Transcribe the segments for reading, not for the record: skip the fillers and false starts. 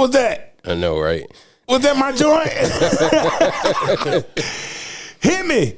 What was that? I know, right? Was that my joint? Hit me.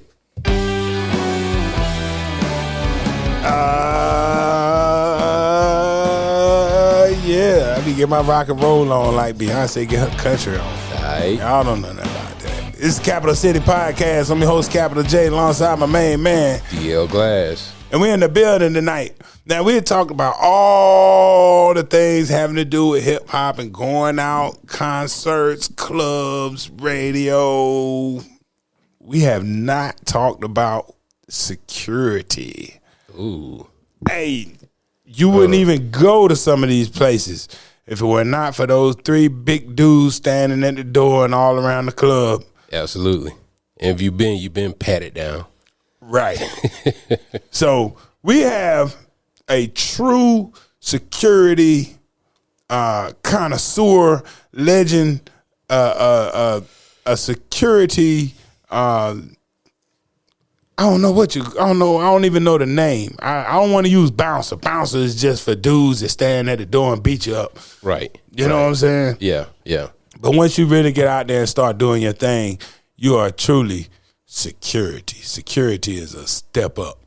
Yeah, I be get my rock and roll on like Beyonce get her country on. All right. Y'all don't know nothing about that. This is Capital City Podcast. I'm your host, Capital J, alongside my main man, DL Glass. and we're in the building tonight. Now, we'll talk about all the things having to do with hip-hop and going out, concerts, clubs, radio. We have not talked about security. Ooh. Hey, you wouldn't even go to some of these places if it were not for those three big dudes standing at the door and all around the club. Absolutely. And if you've been patted down. Right. So we have a true security connoisseur, legend, a security. I don't even know the name. I don't want to use bouncer. Bouncer is just for dudes that stand at the door and beat you up. Right. You know what I'm saying? Yeah, yeah. But once you really get out there and start doing your thing, you are truly security. Security is a step up.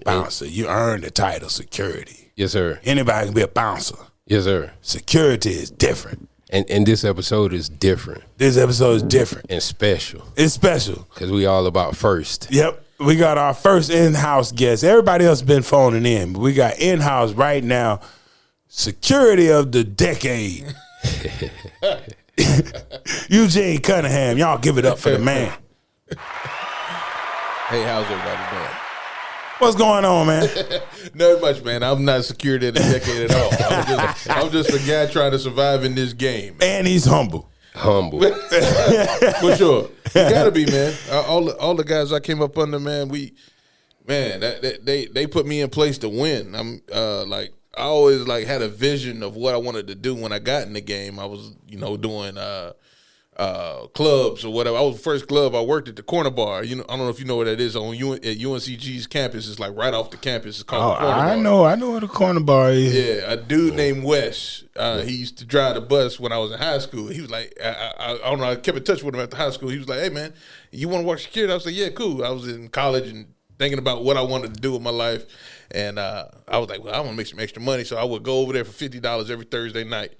Bouncer. You earn the title security. Yes, sir. Anybody can be a bouncer. Yes, sir. Security is different. And this episode is different. This episode is different. And special. It's special. Because we all about first. Yep. We got our first in-house guest. Everybody else been phoning in, but we got in-house right now. Security of the decade. Eugene Cunningham. Y'all give it up for the man. Hey, how's everybody doing? What's going on, man? Not much, man. I'm not security of the decade at all. I'm just a guy trying to survive in this game. And he's humble. Humble. For sure. You gotta be, man. All the guys I came up under, man, they put me in place to win. I always had a vision of what I wanted to do when I got in the game. I was, doing clubs or whatever. I was the first club. I worked at the Corner Bar. I don't know if you know what that is at UNCG's campus. It's like right off the campus. It's called the Corner Bar. I know what the Corner Bar is. Yeah, a dude named Wes. He used to drive the bus when I was in high school. He was like, I don't know. I kept in touch with him at the high school. He was like, "Hey man, you want to work security?" I was like, "Yeah, cool." I was in college and thinking about what I wanted to do with my life, and I was like, "Well, I want to make some extra money," so I would go over there for $50 every Thursday night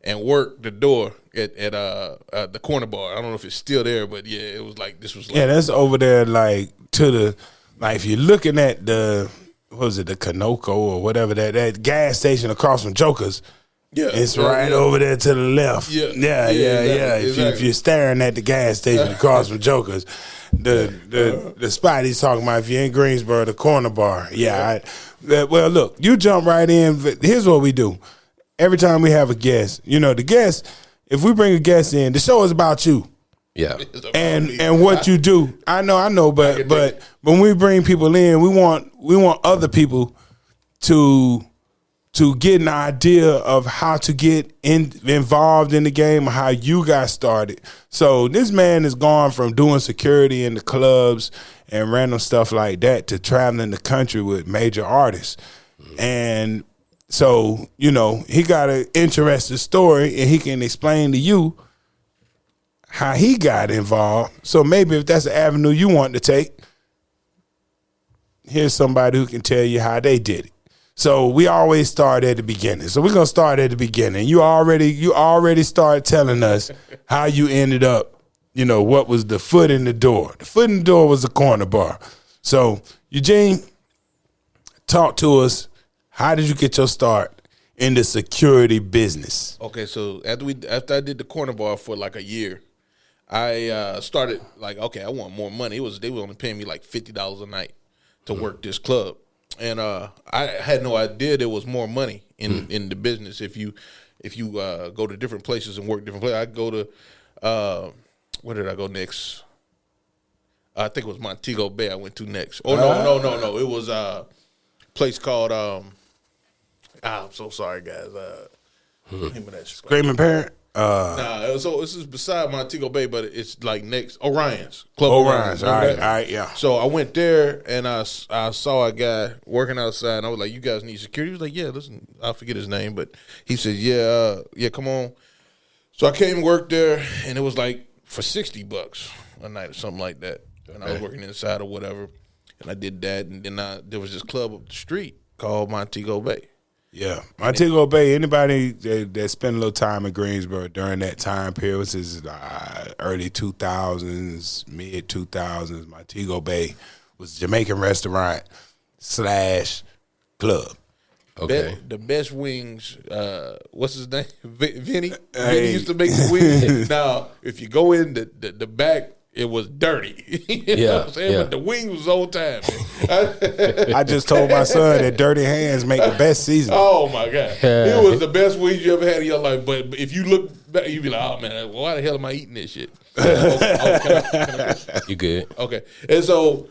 and work the door at the Corner Bar. I don't know if it's still there, but yeah, it was like this was like, yeah, that's over there if you're looking at the Canoco or whatever that gas station across from Joker's. Yeah, it's right over there to the left. Yeah. Exactly. If you're staring at the gas station across from Joker's, the spot he's talking about, if you're in Greensboro, the Corner Bar. Yeah. Well, look, you jump right in. Here's what we do. Every time we have a guest, the guest, if we bring a guest in, the show is about you. Yeah. And what you do. I know, but when we bring people in, we want other people to get an idea of how to get involved in the game or how you got started. So this man has gone from doing security in the clubs and random stuff like that to traveling the country with major artists. And so, he got an interesting story and he can explain to you how he got involved. So maybe if that's an avenue you want to take, here's somebody who can tell you how they did it. So we always start at the beginning. So we're going to start at the beginning. You already started telling us how you ended up, what was the foot in the door. The foot in the door was the Corner Bar. So Eugene, talk to us. How did you get your start in the security business? Okay, so after I did the Corner Bar for like a year, I started okay, I want more money. They were only paying me like $50 a night to work this club, and I had no idea there was more money in the business if you go to different places and work different places. I go to where did I go next? I think it was Montego Bay. I went to next. Oh no! It was a place called I'm so sorry, guys. Screaming Parent? This is beside Montego Bay, but it's like next Orion's Club. Orion's, all right, yeah. So I went there and I saw a guy working outside, and I was like, "You guys need security?" He was like, "Yeah, listen, I forget his name, but he said, yeah, come on." So I came and worked there, and it was like for $60 a night or something like that. And I was working inside or whatever, and I did that. And then there was this club up the street called Montego Bay. Yeah, Montego Bay. Anybody that spent a little time in Greensboro during that time period, which is early 2000s, mid 2000s, Montego Bay was a Jamaican restaurant / club. Okay. The best wings, what's his name? Vinny? Vinny used to make the wings. Now, if you go in the back, it was dirty. You know what I'm saying? But the wings was on time. I just told my son that dirty hands make the best seasoning. Oh, my God. It was the best wings you ever had in your life. But if you look back, you'd be like, oh, man, why the hell am I eating this shit? Can I You good? Okay. And so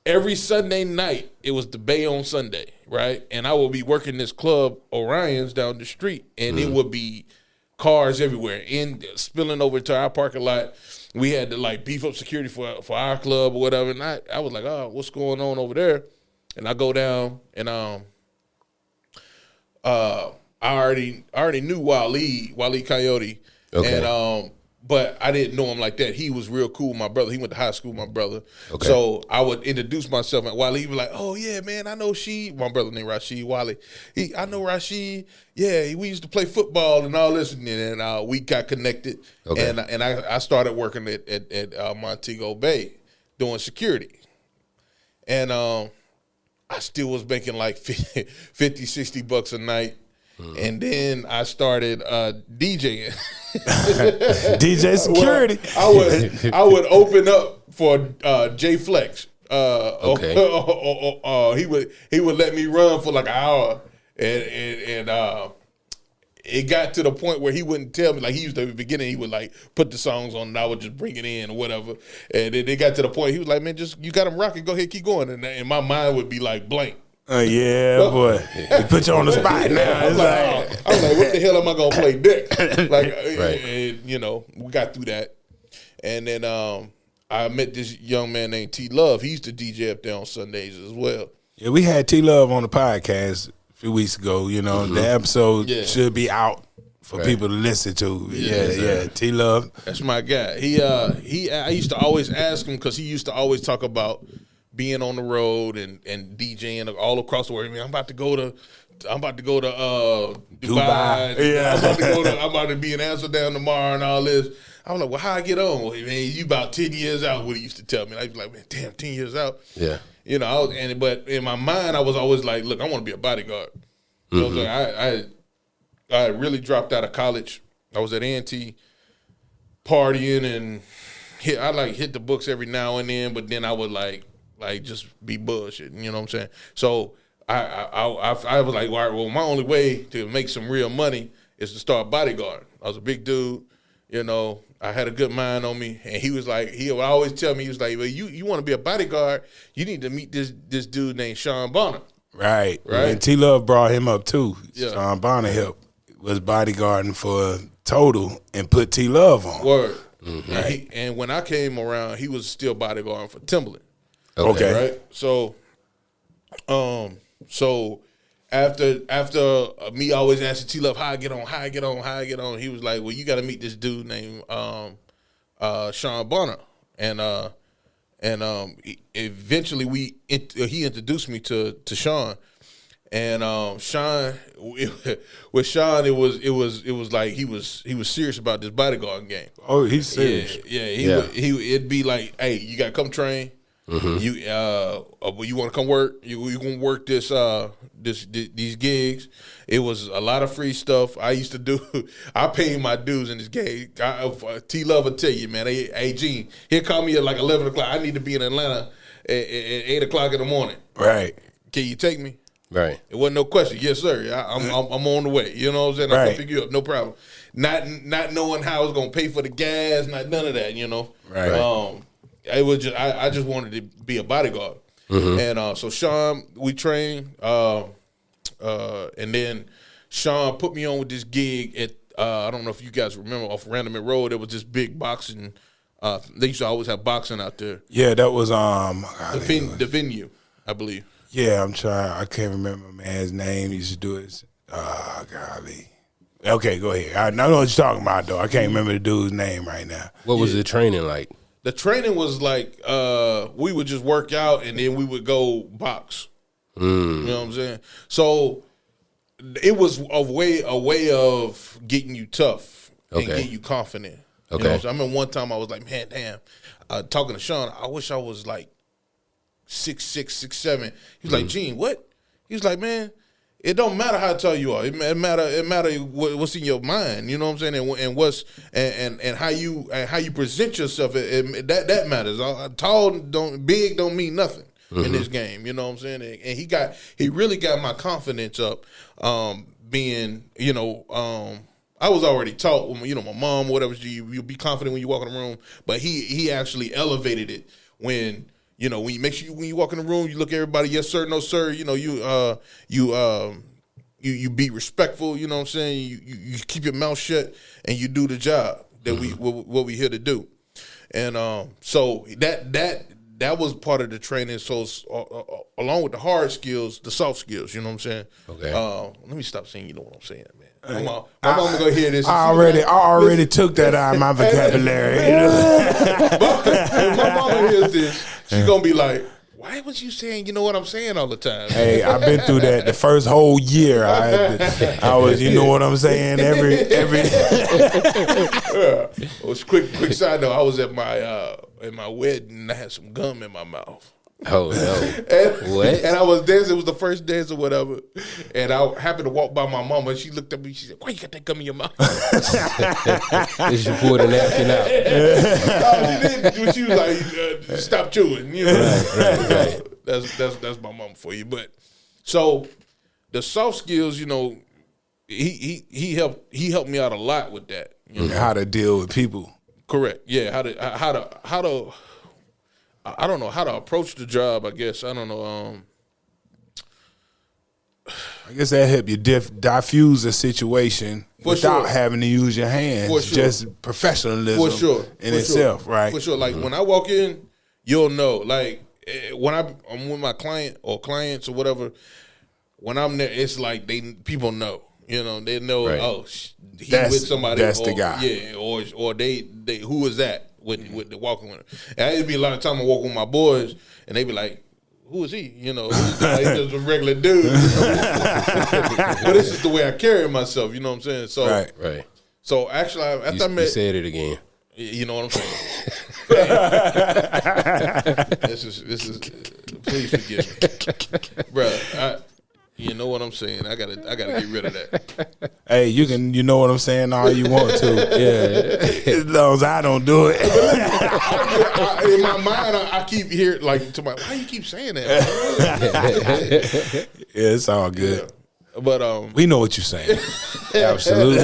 every Sunday night, it was the Bay on Sunday, right? And I would be working this club, Orion's, down the street, and it would be cars everywhere, spilling over to our parking lot. We had to like beef up security for our club or whatever. And I was like, oh, what's going on over there? And I go down and I already knew Wale Coyote. Okay. And but I didn't know him like that. He was real cool with my brother. He went to high school with my brother. Okay. So I would introduce myself, and Wale would be like, oh, yeah, man, I know she. My brother named Rashid Wale. I know Rashid. Yeah, we used to play football and all this. And we got connected. Okay. And I started working at Montego Bay doing security. And I still was making like $50, $60 a night. And then I started DJing. DJ security. Well, I would open up for J Flex. Okay. He would let me run for like an hour, and it got to the point where he wouldn't tell me. Like he used to at the beginning, he would like put the songs on, and I would just bring it in or whatever. And it got to the point he was like, "Man, just you got them rocking. Go ahead, keep going." And my mind would be like blank. Yeah, boy. He put you on the spot now. I was like, what the hell am I gonna play next? Like, and, we got through that, and then I met this young man named T Love. He used to DJ up there on Sundays as well. Yeah, we had T Love on the podcast a few weeks ago. The episode should be out for people to listen to. Yeah. T Love, that's my guy. I used to always ask him because he used to always talk about being on the road and DJing all across the world. I mean, I'm about to go to Dubai. Yeah. I'm about to be in Amsterdam tomorrow and all this. I'm like, well, how I get on? Well, man, you about 10 years out, what he used to tell me. I'd be like, man, damn, 10 years out. Yeah. But in my mind, I was always like, look, I want to be a bodyguard. So I really dropped out of college. I was at A&T partying and hit the books every now and then, but then I would like just be bullshit, you know what I'm saying? So I was like, all right, well, my only way to make some real money is to start bodyguard. I was a big dude, I had a good mind on me, and he would always tell me, he was like, well, you want to be a bodyguard, you need to meet this dude named Sean Bonner. Right. And T Love brought him up too. Yeah. Sean Bonner was bodyguarding for Total and put T Love on. Word. Mm-hmm. And when I came around, he was still bodyguarding for Timberland. Okay. Right. So after me always asking T Love how I get on, he was like, well, you got to meet this dude named Sean Bonner, and eventually he introduced me to Sean, and Sean with Sean it was like he was serious about this bodyguarding game. Oh, he's serious. It'd be like, hey, you got to come train. Mm-hmm. You want to come work? You gonna work these gigs? It was a lot of free stuff I used to do. I paid my dues in this gig. T Love will tell you, man. Hey, Gene, he'll call me at like 11 o'clock. I need to be in Atlanta at 8 o'clock in the morning. Right? Can you take me? Right. It wasn't no question. Yes, sir. I'm on the way. You know what I'm saying? I can pick you up. No problem. Not knowing how I was gonna pay for the gas. None of that. Right. It was just I just wanted to be a bodyguard, and so Sean, we trained, and then Sean put me on with this gig at I don't know if you guys remember off Random Road. There was this big boxing. They used to always have boxing out there. Yeah, that was the venue, I believe. Yeah, I'm trying. I can't remember man's name. He used to do it. Golly, Okay, go ahead. I know what you're talking about, though. I can't remember the dude's name right now. What was the training like? The training was like we would just work out and then we would go box. You know what I'm saying? So it was a way of getting you tough and getting you confident. You know what I'm saying? I remember one time I was like, man, damn. Talking to Sean, I wish I was like 6'6", 6'7". He was like, Gene, what? He was like, man, it don't matter how tall you are. It matter what's in your mind. You know what I'm saying? And what's and how you present yourself. That matters. Tall big don't mean nothing in this game. You know what I'm saying? And he really got my confidence up. Being I was already taught. My mom, whatever. You be confident when you walk in the room. But he actually elevated it when. When you make sure when you walk in the room, you look at everybody, yes sir, no sir. You be respectful. You know what I'm saying? You keep your mouth shut and you do the job that what we here to do. And so that was part of the training. So along with the hard skills, the soft skills. You know what I'm saying? Okay. Let me stop saying. You know what I'm saying, man. My mom gonna hear this. I already took that out of my vocabulary. If my mama hears this, she's gonna be like, "Why was you saying you know what I'm saying all the time?" Hey, I've been through that the first whole year. I was, you know what I'm saying, every. Quick side note. I was at my wedding and I had some gum in my mouth. Oh no! What? And I was dancing. It was the first dance or whatever. And I happened to walk by my mama. And she looked at me. She said, "Why you got that gum in your mouth?" Did you pull the napkin out? No, she didn't. She was like, "Stop chewing." You know, right. That's my mama for you. But so the soft skills, he helped me out a lot with that. How to deal with people. Correct. Yeah. How to. I don't know how to approach the job. I guess I don't know. I guess that help you diffuse a situation without having to use your hands. For sure. Just professionalism in itself, right? For sure. Like when I walk in, you'll know. Like when I'm with my client or clients or whatever. When I'm there, it's like people know. They know. Right. Oh, he's with somebody. That's the guy. Yeah, or they who is that? With the walking with him. And it'd be a lot of time I walk with my boys and they be like, who is he? He's just a regular dude. But this is the way I carry myself, you know what I'm saying? So right. So actually after I met, you said it again. You know what I'm saying? This is please forgive me. Bruh, you know what I'm saying? I gotta get rid of that. Hey, you know what I'm saying all you want to. Yeah. As long as I don't do it. In my mind, I keep hearing why you keep saying that? Yeah, it's all good. Yeah. But we know what you're saying. Absolutely.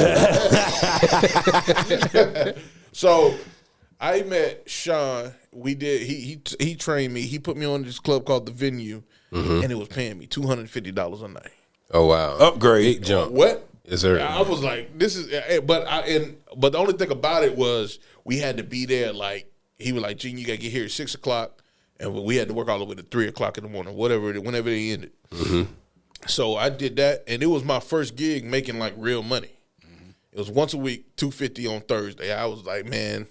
So I met Sean. We did. He trained me. He put me on this club called The Venue. And it was paying me $250 a night. Oh wow! Upgrade, big jump. What? Yes, sir. I was like, this is. But the only thing about it was we had to be there. Like he was like, Gene, you gotta get here at 6 o'clock, and we had to work all the way to 3 o'clock in the morning, whenever they ended. Mm-hmm. So I did that, and it was my first gig making like real money. Mm-hmm. It was once a week, $250 on Thursday. I was like, man.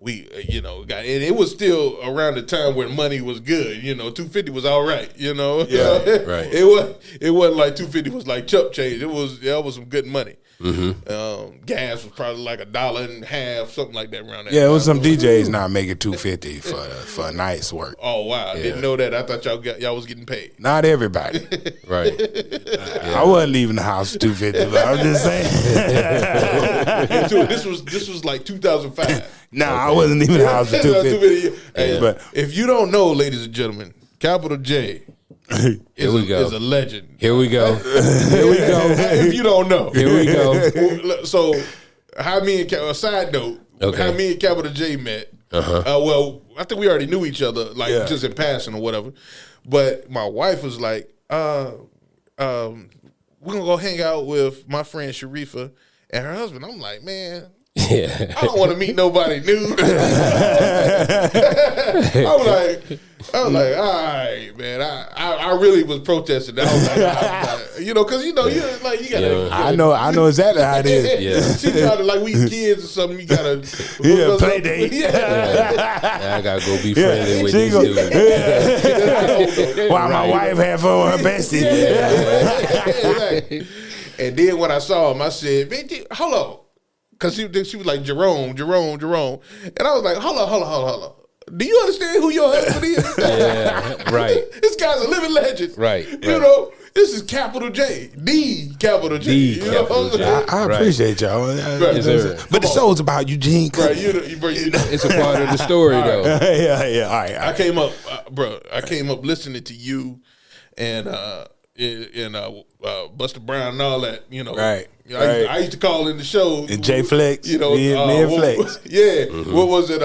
We, and it was still around the time when money was good. $250 was all right. Yeah, right. It wasn't like $250 was like chump change. That was some good money. Mm-hmm. Gas was probably like $1.50, something like that around that. Yeah, it was some DJs not making $250 for a night's work. Oh wow, yeah. Didn't know that. I thought y'all was getting paid. Not everybody, right? I wasn't leaving the house for $250. But I'm just saying. This was like 2005. Nah, okay. I wasn't leaving the house for $250. Hey, but if you don't know, ladies and gentlemen, Capital J. Is a legend. Here we go. If you don't know. Here we go. So, how me and a side note, how me and Capital J met. Well, I think we already knew each other, just in passing or whatever. But my wife was like, we're going to go hang out with my friend Sharifa and her husband. I'm like, man, Yeah. I don't want to meet nobody new. I was like, all right, man. I really was protesting. I was like, because you gotta. I know exactly how it is. Yeah. She tried to like we kids or something. You gotta play date. I gotta go be friendly with these dudes. While my wife had fun with her bestie. Exactly. And then when I saw him, I said, "Man, hold on," because she was like Jerome, and I was like, hold on. Do you understand who your husband is? Yeah, right. This guy's a living legend. Right. You know, this is capital J. The capital J. I appreciate y'all. Yes, but the show's about Eugene. Right, it's a part of the story, though. Yeah. All right. I came up, I came up listening to you and Buster Brown and all that. Right. I used to call in the show. And J Flex. Me and Flex. Yeah. Mm-hmm. What was it?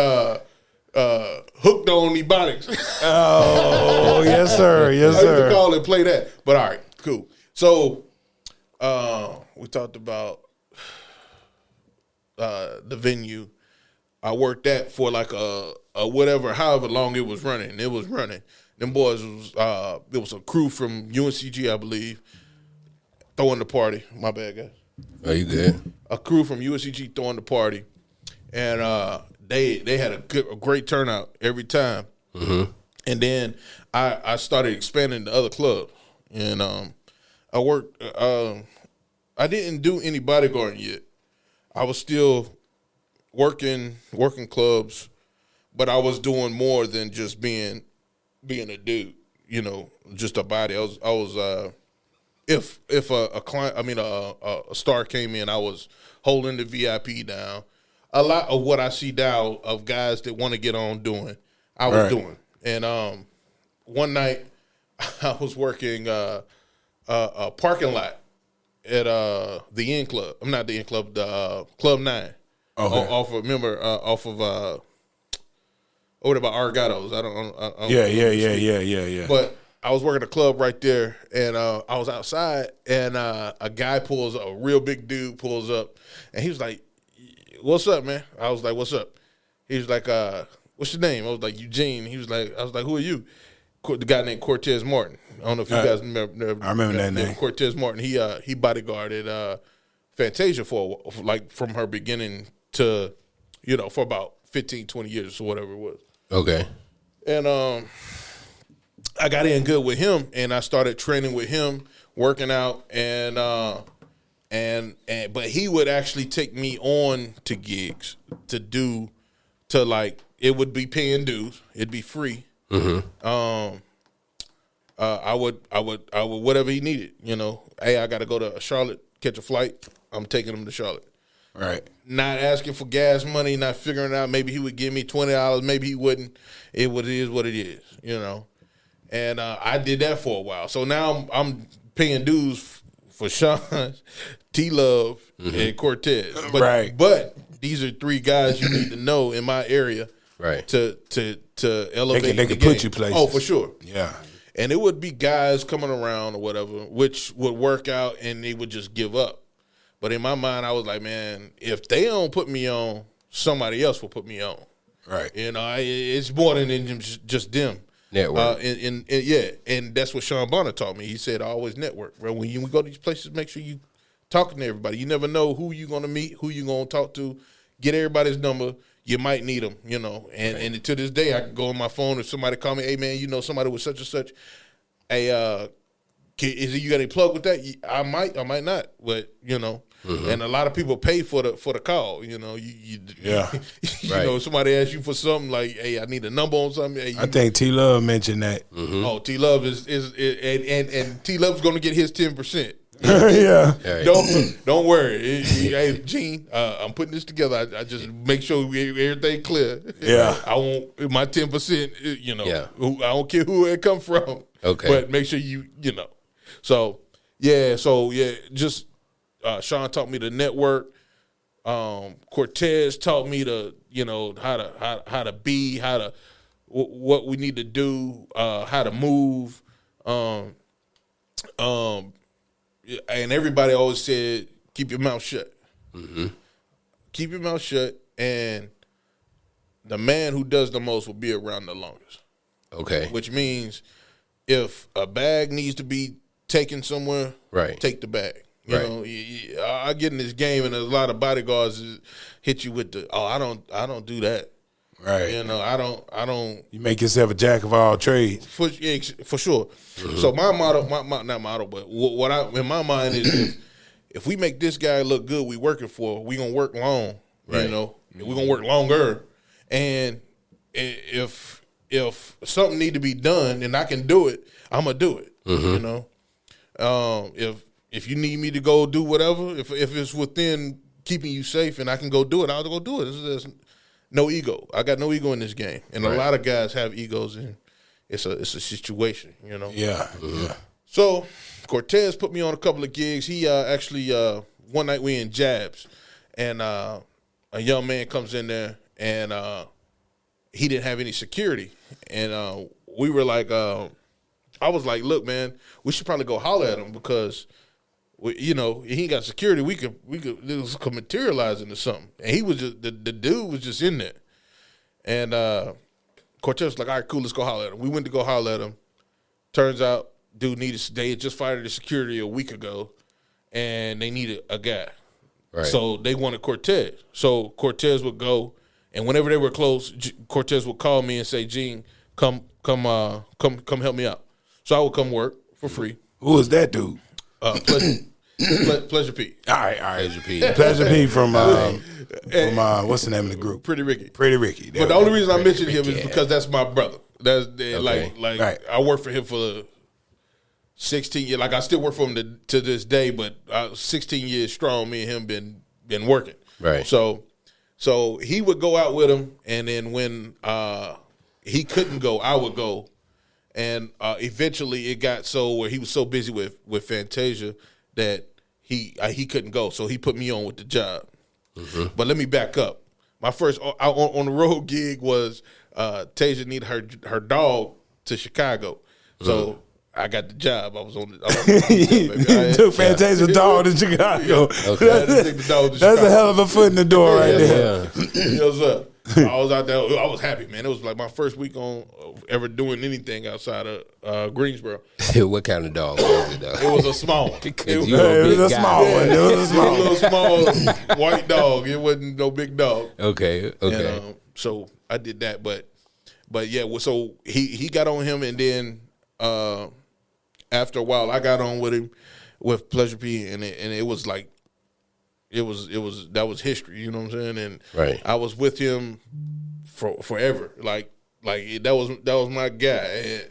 Hooked on Ebonics. Oh, yes, sir. Yes, I used sir. to call and play that. But all right, cool. So we talked about the venue. I worked that for like a whatever, however long it was running. It was running. Them boys was there was a crew from UNCG, I believe, throwing the party. My bad, guys. Are you good? A crew from UNCG throwing the party, and they had a great turnout every time. Mm-hmm. And then I started expanding to other clubs, and I worked. I didn't do any bodyguarding yet. I was still working clubs, but I was doing more than just being a dude. Just a body. I was. If a client, a star came in, I was holding the VIP down. A lot of what I see now of guys that want to get on doing, I was doing. And one night, I was working a parking lot at the Inn Club. I'm not the Inn Club, the Club 9. Okay. Off of what about Argatos? I don't. Yeah. But I was working a club right there, and I was outside, and a guy a real big dude pulls up, and he was like, "What's up, man?" I was like, "What's up?" He was like, "What's your name?" I was like, "Eugene." I was like, "Who are you?" The guy named Cortez Martin. I don't know if you guys remember. I remember that name. Cortez Martin. He bodyguarded Fantasia from her beginning to, for about 15, 20 years or whatever it was. Okay. And I got in good with him, and I started training with him, working out, and but he would actually take me on to gigs it would be paying dues, it'd be free. Mm-hmm. I would whatever he needed, Hey, I got to go to Charlotte, catch a flight. I'm taking him to Charlotte. Right. Not asking for gas money, not figuring out. Maybe he would give me $20, maybe he wouldn't. It is what it is, And I did that for a while. So now I'm paying dues for Sean, T-Love, and Cortez. But these are three guys you need to know in my area, right? To elevate. They can put you places. Oh, for sure. Yeah. And it would be guys coming around or whatever, which would work out, and they would just give up. But in my mind, I was like, man, if they don't put me on, somebody else will put me on. Right. It's more than just them. Network. And that's what Sean Bonner taught me. He said, always network. Bro, when you go to these places, make sure you talking to everybody. You never know who you're going to meet, who you're going to talk to. Get everybody's number. You might need them, And to this day, I can go on my phone if somebody call me, hey, man, somebody with such and such. Hey, you got any plug with that? I might not, but, And a lot of people pay for the call, Right. Somebody asks you for something like, hey, I need a number on something. Hey, I think T Love mentioned that. Mm-hmm. Oh, T Love is and T Love's going to get his 10%. Yeah. Don't worry. Hey, Gene, I'm putting this together. I just make sure everything clear. Yeah. I want my 10%. Yeah. I don't care who it come from. Okay. But make sure you know. So just. Sean taught me to network. Cortez taught me to, how to be, what we need to do, how to move. And everybody always said, keep your mouth shut. Mm-hmm. keep your mouth shut, and the man who does the most will be around the longest. Okay. Which means if a bag needs to be taken somewhere, Right. take the bag. You know, I get in this game, and a lot of bodyguards hit you with the, I don't do that. Right. You know, I don't. You make yourself a jack of all trades. For sure. So my motto, not motto, but what I in my mind is, if we make this guy look good, we working for, we gonna work long. Right. You know, we gonna work longer, and if something need to be done and I can do it, I'm gonna do it. You know, if you need me to go do whatever, if it's within keeping you safe and I can go do it, I'll go do it. There's no ego. I got no ego in this game, and a lot of guys have egos, and it's a situation. You know. Yeah. So Cortez put me on a couple of gigs. He actually one night we in Jabs, and a young man comes in there, and he didn't have any security, and we were like, I was like, look, man, we should probably go holler at him because, you know, he ain't got security. We could this could materialize into something. And he was just the dude was just in there, and Cortez was like, all right, cool, let's go holler at him. We went to go holler at him. Turns out, dude they had just fired the security a week ago, and they needed a guy. Right. So they wanted Cortez. So Cortez would go, and whenever they were close, Cortez would call me and say, Gene, come help me out. So I would come work for free. Who was that dude? Pleasure P. All right. Pleasure P. Pleasure P from what's the name of the group? Pretty Ricky. Pretty Ricky. But the only reason I mentioned him is because that's my brother. That's like Right. I worked for him for 16 years. Like I still work for him to this day, but 16 years strong. Me and him been working. Right. So he would go out with him, and then when he couldn't go, I would go. And eventually it got so where he was so busy with Fantasia that he couldn't go. So he put me on with the job. But let me back up. My first on the road gig was Tasia needed her dog to Chicago. So I got the job. I was on the took Fantasia's dog to Chicago. Okay. That's a hell of a foot in the door right there. Yeah. What's up? I was out there. I was happy, man. It was like my first week on ever doing anything outside of Greensboro. What kind of dog was it, though? It was a small one. It was a small one. It was a little small white dog. It wasn't no big dog. Okay. And, so I did that, but yeah. So he got on him, and then after a while, I got on with him with Pleasure P, and it was like. It was that was history, you know what I'm saying? And right. I was with him for forever. Like that was my guy.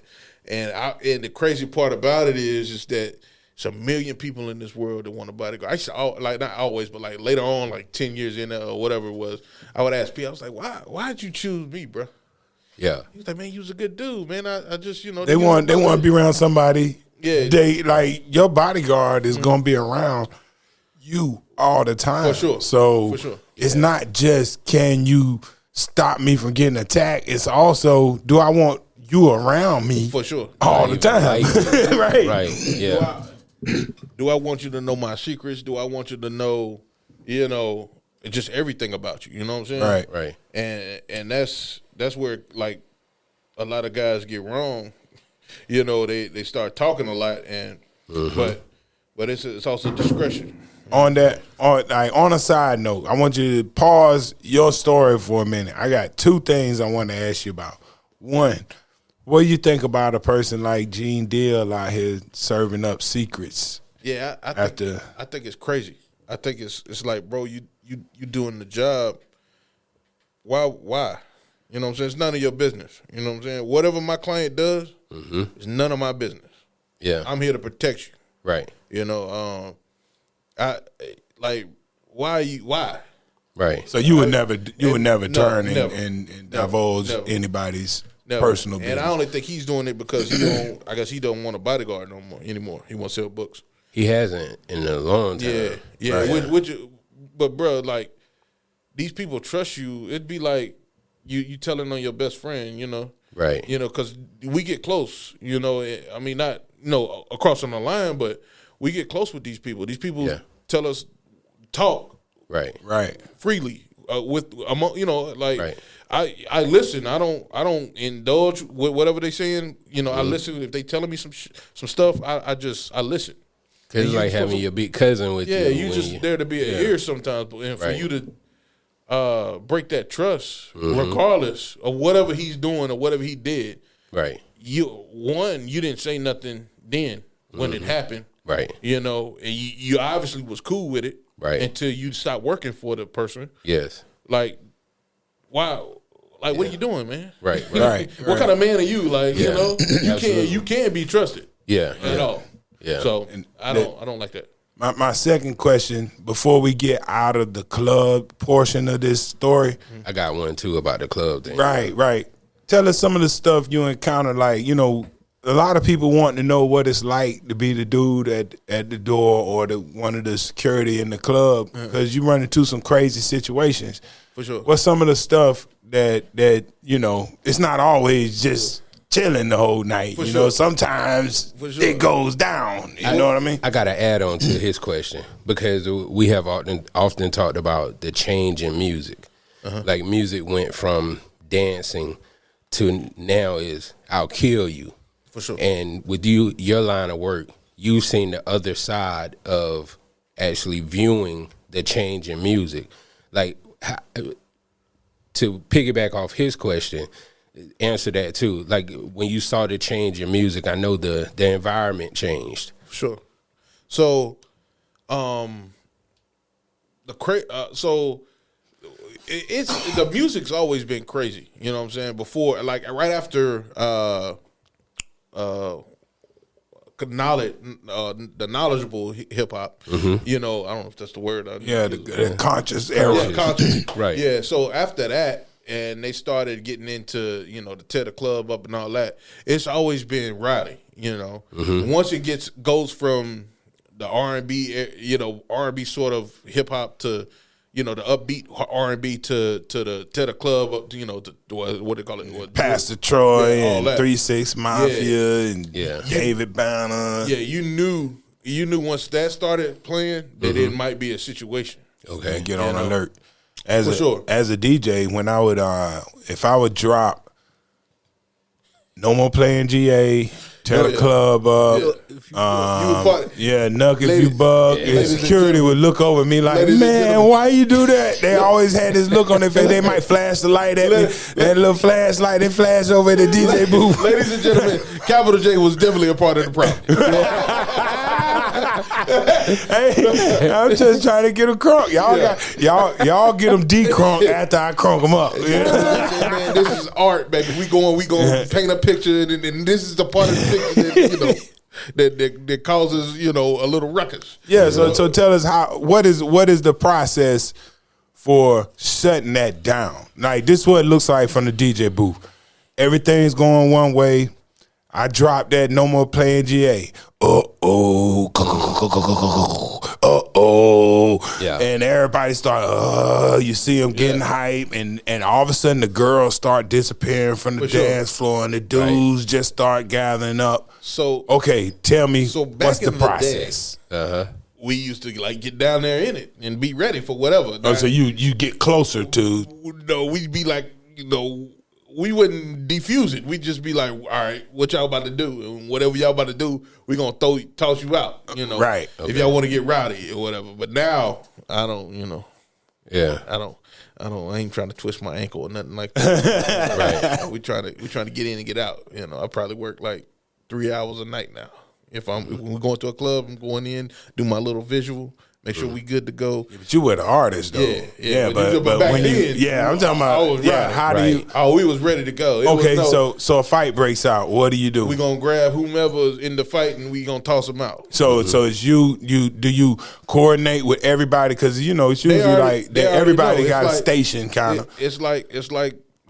And the crazy part about it is that it's a million people in this world that want a bodyguard. I used to, like, not always, but like later on, like 10 years in or whatever it was, I would ask P, I was like, why'd you choose me, bro? Yeah. He was like, man, you was a good dude, man. I just, you know. They want to be around somebody. Yeah. They like your bodyguard is gonna be around you all the time. For sure. So For sure. It's not just can you stop me from getting attacked. It's also do I want you around me For sure. all the time. Right. Right. Yeah. Do I want you to know my secrets? Do I want you to know, you know, just everything about you? You know what I'm saying? Right. Right. And that's where like a lot of guys get wrong. You know, they start talking a lot, and but it's also discretion. On a side note, I want you to pause your story for a minute. I got two things I want to ask you about. One, what do you think about a person like Gene Deal out here serving up secrets? Yeah, I think it's crazy. I think it's like, bro, you doing the job. Why? You know what I'm saying? It's none of your business. You know what I'm saying? Whatever my client does, it's none of my business. Yeah. I'm here to protect you. Right. You know, I like why? Right. So you would never turn never. and divulge Never. anybody's Never. personal business. And I only think he's doing it because I guess he don't want a bodyguard anymore. He wants to sell books. He hasn't in a long time. Yeah. Right. But bro, like these people trust you. It'd be like you telling on your best friend, you know. Right. You know, because we get close. You know, I mean, not across on the line, but we get close with these people. These people tell us talk Right. freely with among like. Right. I listen. I don't indulge with whatever they saying. I listen if they telling me some stuff. I listen. Cause it's like having your big cousin with you. Yeah, you just there to be an ear sometimes, and for you to break that trust, regardless of whatever he's doing or whatever he did. Right. You didn't say nothing then when it happened. Right. And you obviously was cool with it. Right. Until you stopped working for the person. Yes. Like, wow. Like, what are you doing, man? Right. What kind of man are you? Like, you can't be trusted. Yeah. At all. Yeah. So I don't like that. My second question, before we get out of the club portion of this story. I got one too about the club thing. Right. Tell us some of the stuff you encounter, like, a lot of people want to know what it's like to be the dude at the door or one of the security in the club, because you run into some crazy situations. For sure. What's some of the stuff that it's not always just chilling the whole night. Sometimes it goes down. You know what I mean? I got to add on to his question, because we have often talked about the change in music. Like, music went from dancing to now is I'll kill you. For sure. And with your line of work, you've seen the other side of actually viewing the change in music. Like, to piggyback off his question, answer that too. Like, when you saw the change in music, I know the environment changed. Sure. So, it's the music's always been crazy. You know what I'm saying? Before, like, right after the knowledgeable hip hop. I don't know if that's the word. The conscious era. Yeah, conscious. Right. Yeah. So after that, and they started getting into to tear the club up and all that. It's always been rowdy. Once it goes from the R&B, R&B sort of hip hop to the upbeat R&B to the club up, what they call it, Pastor Troy and that. 3-6 Mafia and David Banner. Yeah, you knew once that started playing that it might be a situation. Okay, get on alert. As a DJ, when I would if I would drop No More Playing GA, tear the club up. Nuck if you buck. And security would look over me like, man, why you do that? They always had this look on their face. They might flash the light at me. That little flashlight, they flash over at the DJ booth. Ladies and gentlemen, Capital J was definitely a part of the problem. Hey, I'm just trying to get them crunk. Y'all get them decrunk after I crunk them up. Man, this is art, baby. We going paint a picture, and this is the part of the picture that causes a little ruckus. Yeah. So tell us what is the process for shutting that down? Like, this is what it looks like from the DJ booth. Everything's going one way. I dropped that No More Playing GA. Yeah. And everybody start, you see them getting hype, and all of a sudden the girls start disappearing from the dance floor, and the dudes just start gathering up. So, okay, tell me, what's the in process? We used to get down there in it and be ready for whatever. Oh, so you get closer to? No, we'd be like, we wouldn't defuse it. We'd just be like, all right, what y'all about to do? And whatever y'all about to do, we're going to toss you out, Right. Okay. If y'all want to get rowdy or whatever. But now, I don't, Yeah. I ain't trying to twist my ankle or nothing like that. Right. We trying to get in and get out. I probably work like 3 hours a night now. If we're going to a club, I'm going in, do my little visual, make sure we good to go. Yeah, but you were the artist, though. Yeah. But back when then, I'm talking about, how do you? Oh, we was ready to go. So a fight breaks out. What do you do? We gonna grab whomever's in the fight and we gonna toss them out. So it's you do you coordinate with everybody? Because it's usually everybody got a station kind of. It's like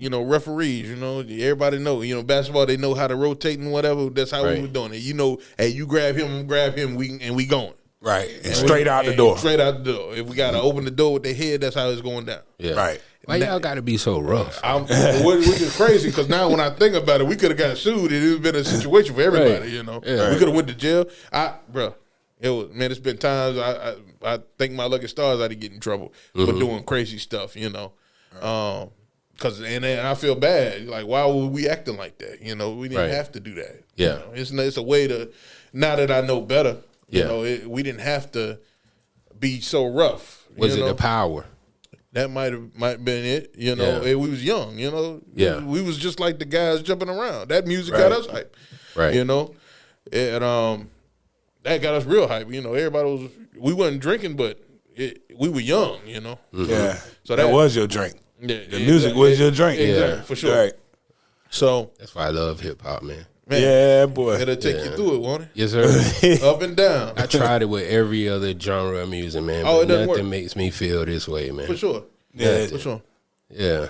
referees. Everybody know. Basketball, they know how to rotate and whatever. That's how we were doing it. Hey, you grab him, we going. Right, and straight out the door. Straight out the door. If we gotta open the door with their head, that's how it's going down. Yeah. Right. Why y'all gotta be so rough? Which is crazy, because now when I think about it, we could have got sued. It would have been a situation for everybody. Yeah. We could have went to jail. It was, man. It's been times I think my lucky stars I did get in trouble for doing crazy stuff, you know. Cause and then I feel bad. Like, why were we acting like that? You know, we didn't have to do that. Yeah, you know? It's a way to. Now that I know better, you know, we didn't have to be so rough. Was it the power? That might have been it. You know, we was young. You know, we was just like the guys jumping around. That music got us hype. Right. You know, and that got us real hype. You know, everybody we wasn't drinking, but we were young. You know. Yeah. So that was your drink. Yeah, the music was your drink. Exactly, for sure. Right. So that's why I love hip hop, man. Yeah, boy. It'll take you through it, won't it? Yes, sir. Up and down. I tried it with every other genre of music, man. But nothing makes me feel this way, man. For sure. Yeah, for sure. Yeah.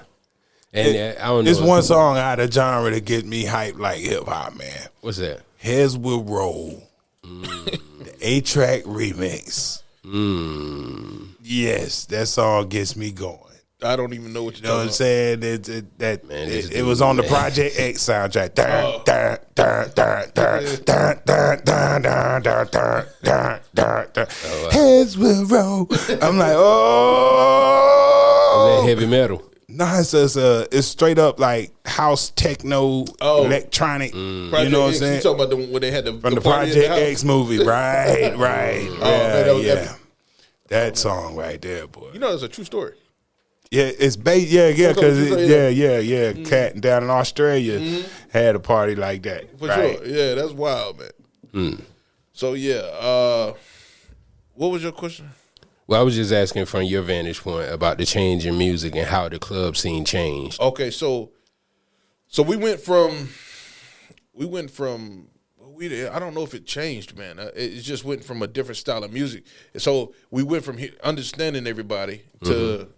And I don't know. It's one song out of genre that gets me hyped like hip hop, man. What's that? Heads Will Roll. The 8-track remix. Yes, that song gets me going. I don't even know what you're talking about. You know what I'm saying? It was on the Project X soundtrack. Heads will roll. I'm like, oh. Is that heavy metal? No, it's straight up like house techno, electronic. You know what I'm saying? You talking about when they had from the Project X movie, right? Yeah. That song right there, boy. You know, it's a true story. Yeah, it's based. Because Cat down in Australia had a party like that. For sure. Yeah, that's wild, man. So what was your question? Well, I was just asking from your vantage point about the change in music and how the club scene changed. Okay, so we went from I don't know if it changed, man. It just went from a different style of music. So we went from understanding everybody to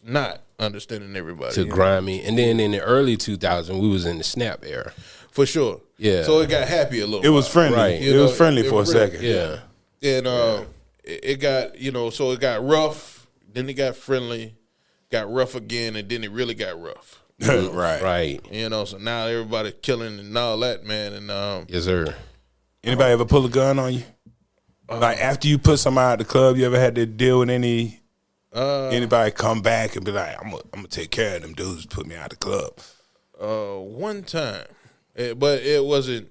not understanding everybody. To grimy. And then in the early 2000s, we was in the snap era. For sure. Yeah. So it got happy a little It was friendly. Right. It was friendly for a second. Yeah. And it got, so it got rough, then it got friendly, got rough again, and then it really got rough. Right. So now everybody killing and all that, man. And yes, sir. Anybody ever pull a gun on you? Like after you put somebody out the club, you ever had to deal with anybody come back and be like, I'm gonna take care of them dudes who put me out the club? One time, but it wasn't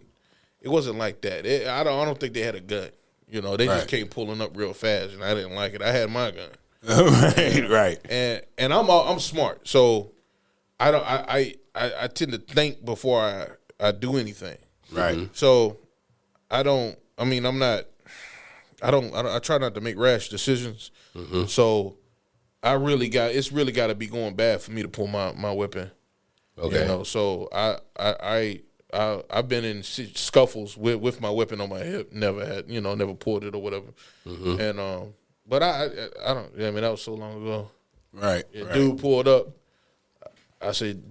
like that. I don't think they had a gun. They just came pulling up real fast, and I didn't like it. I had my gun. right. And I'm smart, so I tend to think before I do anything. Right. So I try not to make rash decisions. So it's really got to be going bad for me to pull my weapon. Okay. So I've been in scuffles with my weapon on my hip. Never pulled it or whatever. And but I don't. I mean, that was so long ago. Right. Dude pulled up. I said,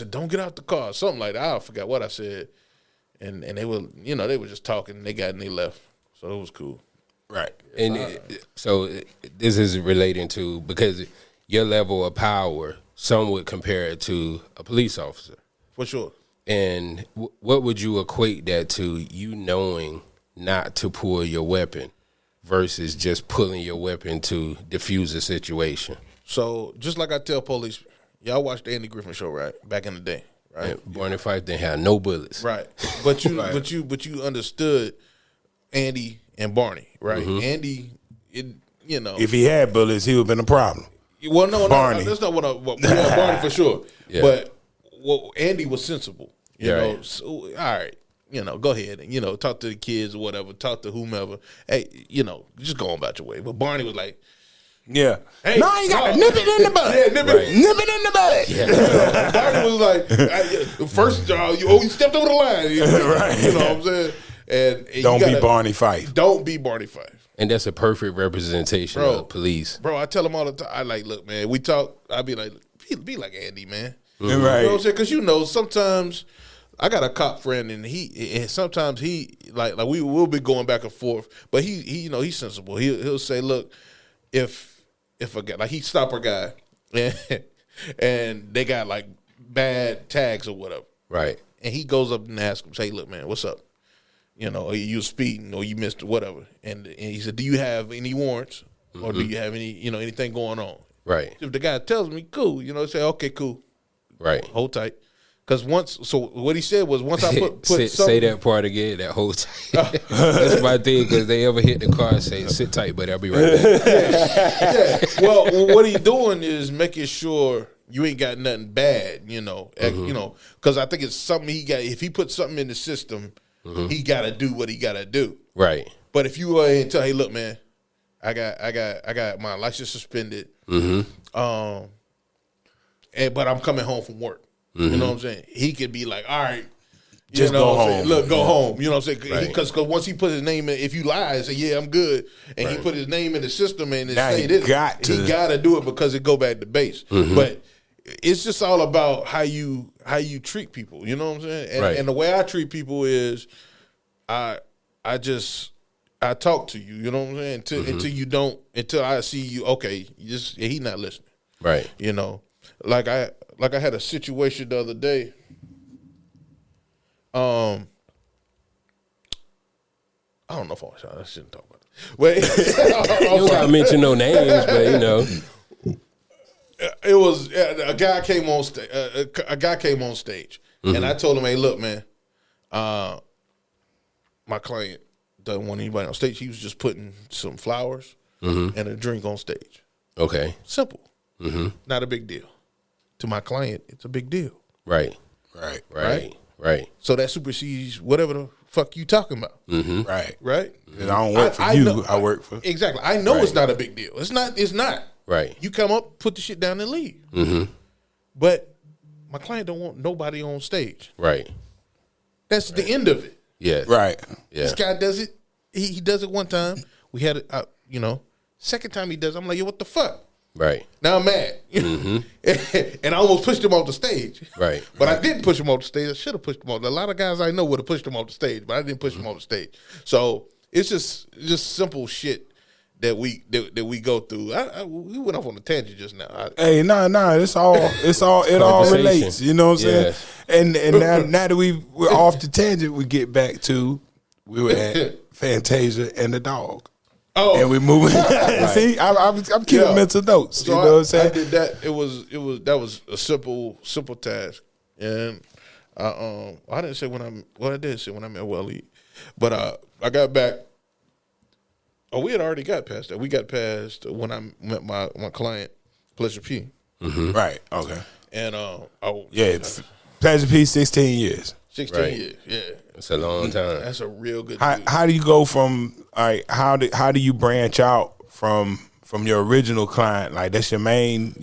don't get out the car. Something like that. I forgot what I said. And they were, they were just talking. They got and they left. So it was cool. Right. And so this is relating to, because your level of power, some would compare it to a police officer. For sure. And what would you equate that to, you knowing not to pull your weapon versus just pulling your weapon to diffuse a situation? So just like I tell police, y'all watched the Andy Griffin show, right? Back in the day, right? Yeah, Barney Fife didn't have no bullets. Right. But you but you understood Andy and Barney, right? Andy, if he had bullets, he would have been a problem. Well, no, Barney. That's not Barney for sure. Yeah. But Andy was sensible. You know, so, all right, go ahead and, talk to the kids or whatever, talk to whomever. Hey, just go on about your way. But Barney was like, yeah. Hey, no, you got to nip it in the bud. Yeah, nip it in the bud. Yeah. Barney was like, first, you stepped over the line. Right. You know what I'm saying? And don't be Barney Fife. Don't be Barney Fife. And that's a perfect representation of police. Bro, I tell them all the time. I like, look, man, we talk. I be like, be like Andy, man. Right. You know what I'm saying? Because sometimes I got a cop friend, and sometimes he like we will be going back and forth, but he he's sensible. He'll say, look, if a guy, like, he stop a guy and they got like bad tags or whatever, right? And he goes up and asks him, say, look, man, what's up? you know, or you was speeding or you missed whatever. And he said, do you have any warrants or do you have any, you know, anything going on? Right. If the guy tells me, cool, you know, say, okay, cool. Right. Hold tight. Because what he said was once I put say that part again, that whole time. That's my thing, because they ever hit the car and say, sit tight, buddy, I'll be right back. Yeah. Well, what he doing is making sure you ain't got nothing bad, you know. You know, because I think it's something he got. If he puts something in the system, he got to do what he got to do. Right. But if you go ahead and tell, hey, look, man, I got my license suspended. But I'm coming home from work. You know what I'm saying? He could be like, all right, just go home. Look, go home. You know what I'm saying? Right. Because once he put his name in, if you lie and say, yeah, I'm good, and he put his name in the system and now say he this, got he got to do it because it go back to base. But it's just all about how you treat people. You know what I'm saying? And, and the way I treat people is, I talk to you. You know what I'm saying? Until I see you. Okay, he not listening. Right. You know, like I had a situation the other day. I don't know if I shouldn't talk about it. Wait, you don't gotta mention no names, but you know, it was a guy came on stage. A guy came on stage, and I told him, "Hey, look, man, my client doesn't want anybody on stage. He was just putting some flowers and a drink on stage. Okay, simple, not a big deal. To my client, it's a big deal. Right. So that supersedes whatever the fuck you talking about. Right. And I don't work for you. I work for exactly. I know it's not a big deal. It's not. Right. You come up, put the shit down, and leave. But my client don't want nobody on stage. Right. That's the end of it. Yeah. Right. Yeah. This guy does it. He does it one time. We had it. Second time he does it, I'm like, yo, what the fuck? Right. Now I'm mad. And I almost pushed him off the stage. Right. But I didn't push him off the stage. I should have pushed him off. A lot of guys I know would have pushed him off the stage, but I didn't push him off the stage. So it's just simple shit that we go through. We went off on a tangent just now. Hey, no, it all relates. You know what I'm saying? And now that we're off the tangent, we get back to we were at Fantasia and the dog. Oh, and we moving. See, I'm keeping mental notes. So you know what I'm saying? I did that. That was a simple task, and I didn't say I did say when I met Wally, but I got back. Oh, we had already got past that. We got past when I met my client, Pleasure P. Right. Okay. And Pleasure P, 16 years. 16 years. Yeah. It's a long time. That's a real good. How do you go from how do you branch out from your original client, like that's your main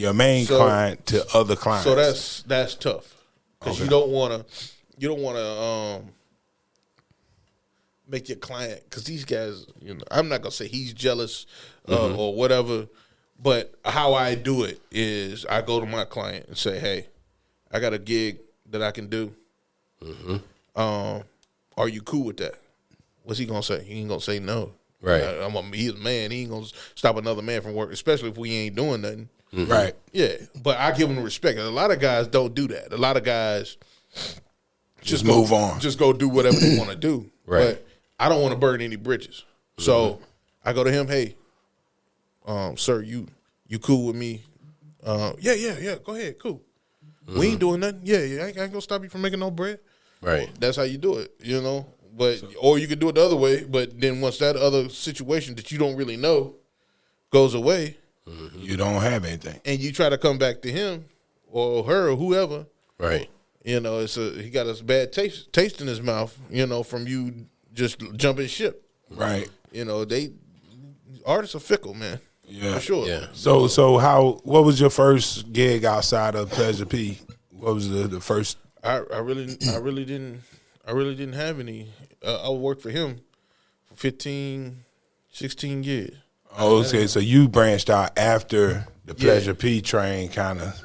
client, to other clients? So that's tough because you don't want to make your client, because these guys, I'm not gonna say he's jealous or whatever, but how I do it is I go to my client and say, hey, I got a gig that I can do. Are you cool with that? What's he gonna say? He ain't gonna say no. Right. He's a man. He ain't gonna stop another man from work, especially if we ain't doing nothing. Right. Yeah. But I give him respect. A lot of guys don't do that. A lot of guys just move on. Just go do whatever they want to do. Right. But I don't want to burn any bridges. So I go to him, hey, sir, you cool with me? Yeah. Go ahead, cool. We ain't doing nothing. Yeah, I ain't gonna stop you from making no bread. Right. That's how you do it, But or you could do it the other way. But then once that other situation that you don't really know goes away, you don't have anything, and you try to come back to him or her or whoever. Right. He got a bad taste in his mouth. From you just jumping ship. Right. Artists are fickle, man. Yeah. For sure. Yeah. So what was your first gig outside of Pleasure P? What was the first? I really didn't have any. I worked for him for 15, 16 years. Oh, okay. So you branched out after the Pleasure P train kind of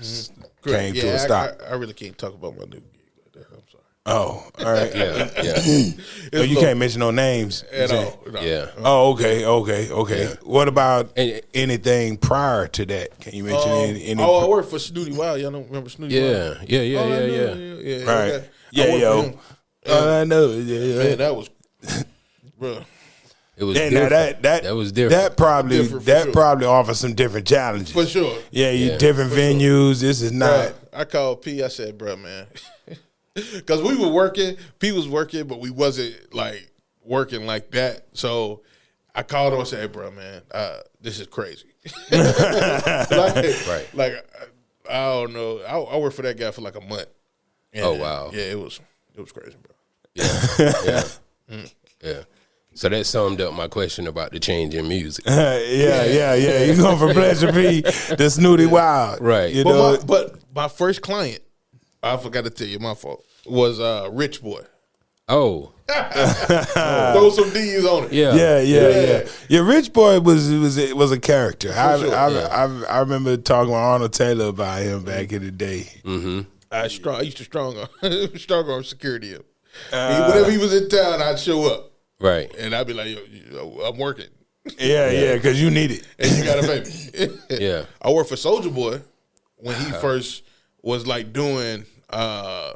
came to a stop. I really can't talk about my new gig like that. I'm sorry. Oh, all right. Yeah. So you can't mention no names at all. No. Yeah. Oh, okay. Yeah. What about anything prior to that? Can you mention any? Oh, I worked for Snooty Wild. Y'all don't remember Snooty Wild? Yeah. Right. Okay. Yeah, yo. I know. Yeah. Man, that was bro. It was And different. that was different. That probably offers some different challenges. For sure. Yeah, you different venues. Sure. This is not. Bruh, I called P. I said, bro, man. Because we were working. P was working, but we wasn't, like, working like that. So I called him and said, hey, bro, man, this is crazy. Like, I don't know. I worked for that guy for like a month. And, oh, wow. Yeah, it was crazy, bro. Yeah. Yeah. So that summed up my question about the change in music. Yeah. You going from Pleasure P to Snooty Wild. Right. You know? But my first client, I forgot to tell you, my fault, was Rich Boy. Oh. Throw some D's on it. Yeah. Rich Boy was a character. I remember talking with Arnold Taylor about him back in the day. Mm-hmm. I used to strong arm security him. Whenever he was in town, I'd show up. Right. And I'd be like, yo, I'm working. Yeah, because you need it. And you got a baby. Yeah. I worked for Soulja Boy when he first was like doing, I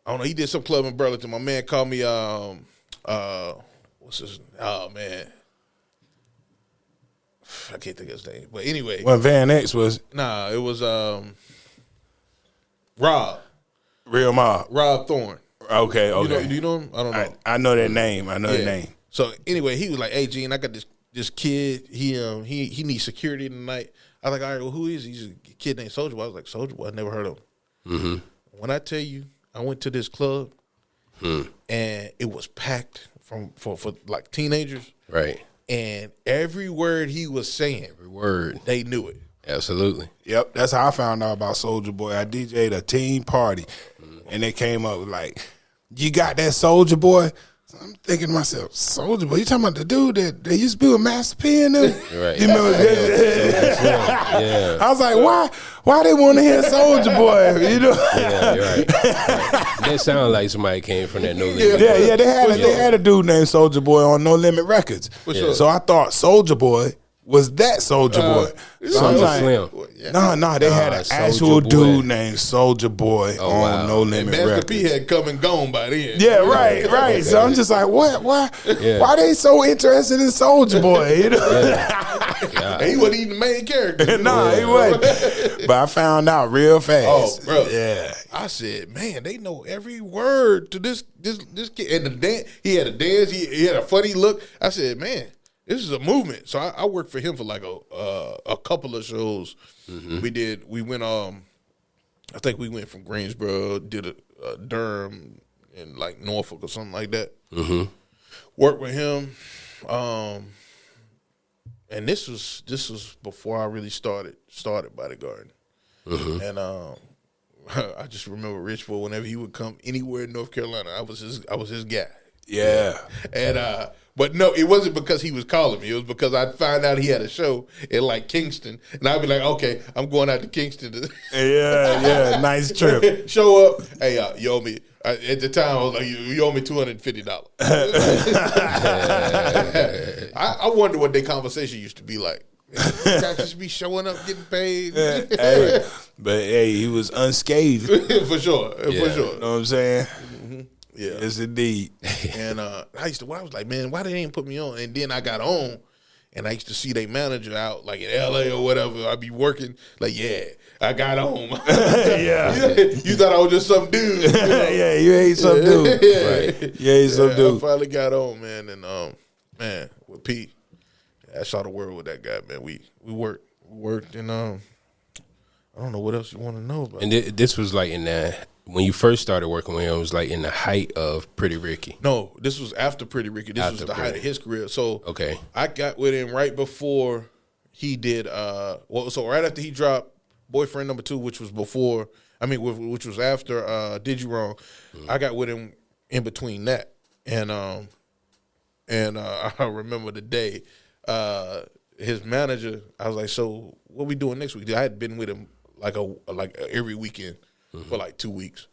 don't know, he did some club in Burlington. My man called me, what's his, oh man. I can't think of his name. But anyway. When Van X was. Nah, it was Rob. Real Mob. Rob Thorne. Okay. Do you know him? I don't know. I know that name. I know the name. So anyway, he was like, "Hey, Gene, I got this kid. He needs security tonight." I was like, "All right, well, who is he?" He's a kid named Soulja Boy. I was like, "Soulja Boy, I never heard of him." Mm-hmm. When I tell you, I went to this club and it was packed for like teenagers. Right. And every word he was saying, every word, they knew it. Absolutely. Yep, that's how I found out about Soulja Boy. I DJ'd a teen party, and they came up with like, "You got that Soulja Boy?" So I'm thinking to myself, Soulja Boy? You talking about the dude that they used to be with Master P in them? Right. You remember that? Yeah. I was like, why they want to hear Soulja Boy? You know? Yeah, you're right. That sounds like somebody came from that No Limit. Yeah. They had a dude named Soulja Boy on No Limit Records. Sure. So I thought Soulja Boy was that Soulja Boy. So I'm like, Slim. No, they had an actual Soulja Boy. dude named Soulja Boy on wow. No And Limit Master Records. P had come and gone by then. Yeah, right. Okay. So I'm just like, what? Why they so interested in Soulja Boy? You know? And he wasn't even the main character. Nah, he wasn't. But I found out real fast. Oh, bro. Yeah. I said, man, they know every word to this kid. And the dance, he had a dance. He had a funny look. I said, man, this is a movement. So I worked for him for like a couple of shows. Mm-hmm. We went, I think we went from Greensboro, did a Durham and like Norfolk or something like that. Mm-hmm. Worked with him. And this was before I really started bodyguarding. Mm-hmm. And I just remember Rich Boy, whenever he would come anywhere in North Carolina, I was his guy. Yeah. And but no, it wasn't because he was calling me. It was because I'd find out he had a show in like Kingston, and I'd be like, okay, I'm going out to Kingston. Yeah, nice trip. Show up. Hey, you owe me. At the time, I was like, you owe me $250. I wonder what their conversation used to be like. Guys just be showing up, getting paid. But he was unscathed. For sure. You know what I'm saying? Mm-hmm. Yeah. Yes, indeed. And I was like, man, why they ain't put me on? And then I got on, and I used to see their manager out, like in L.A. or whatever. I'd be working, like, yeah, I got on. You thought I was just some dude. You know? Yeah, you ain't some dude. Right. You ain't some dude. I finally got on, man. And, man, with Pete, I saw the world with that guy, man. We worked, and I don't know what else you want to know about. And this was like when you first started working with him, it was like in the height of Pretty Ricky. No, this was after Pretty Ricky. This was the height of his career. So okay, I got with him right before he did. So right after he dropped Boyfriend Number 2, which was which was after Did You Wrong. Mm-hmm. I got with him in between that, and I remember the day. His manager, I was like, so what we doing next week? I had been with him like every weekend for like 2 weeks,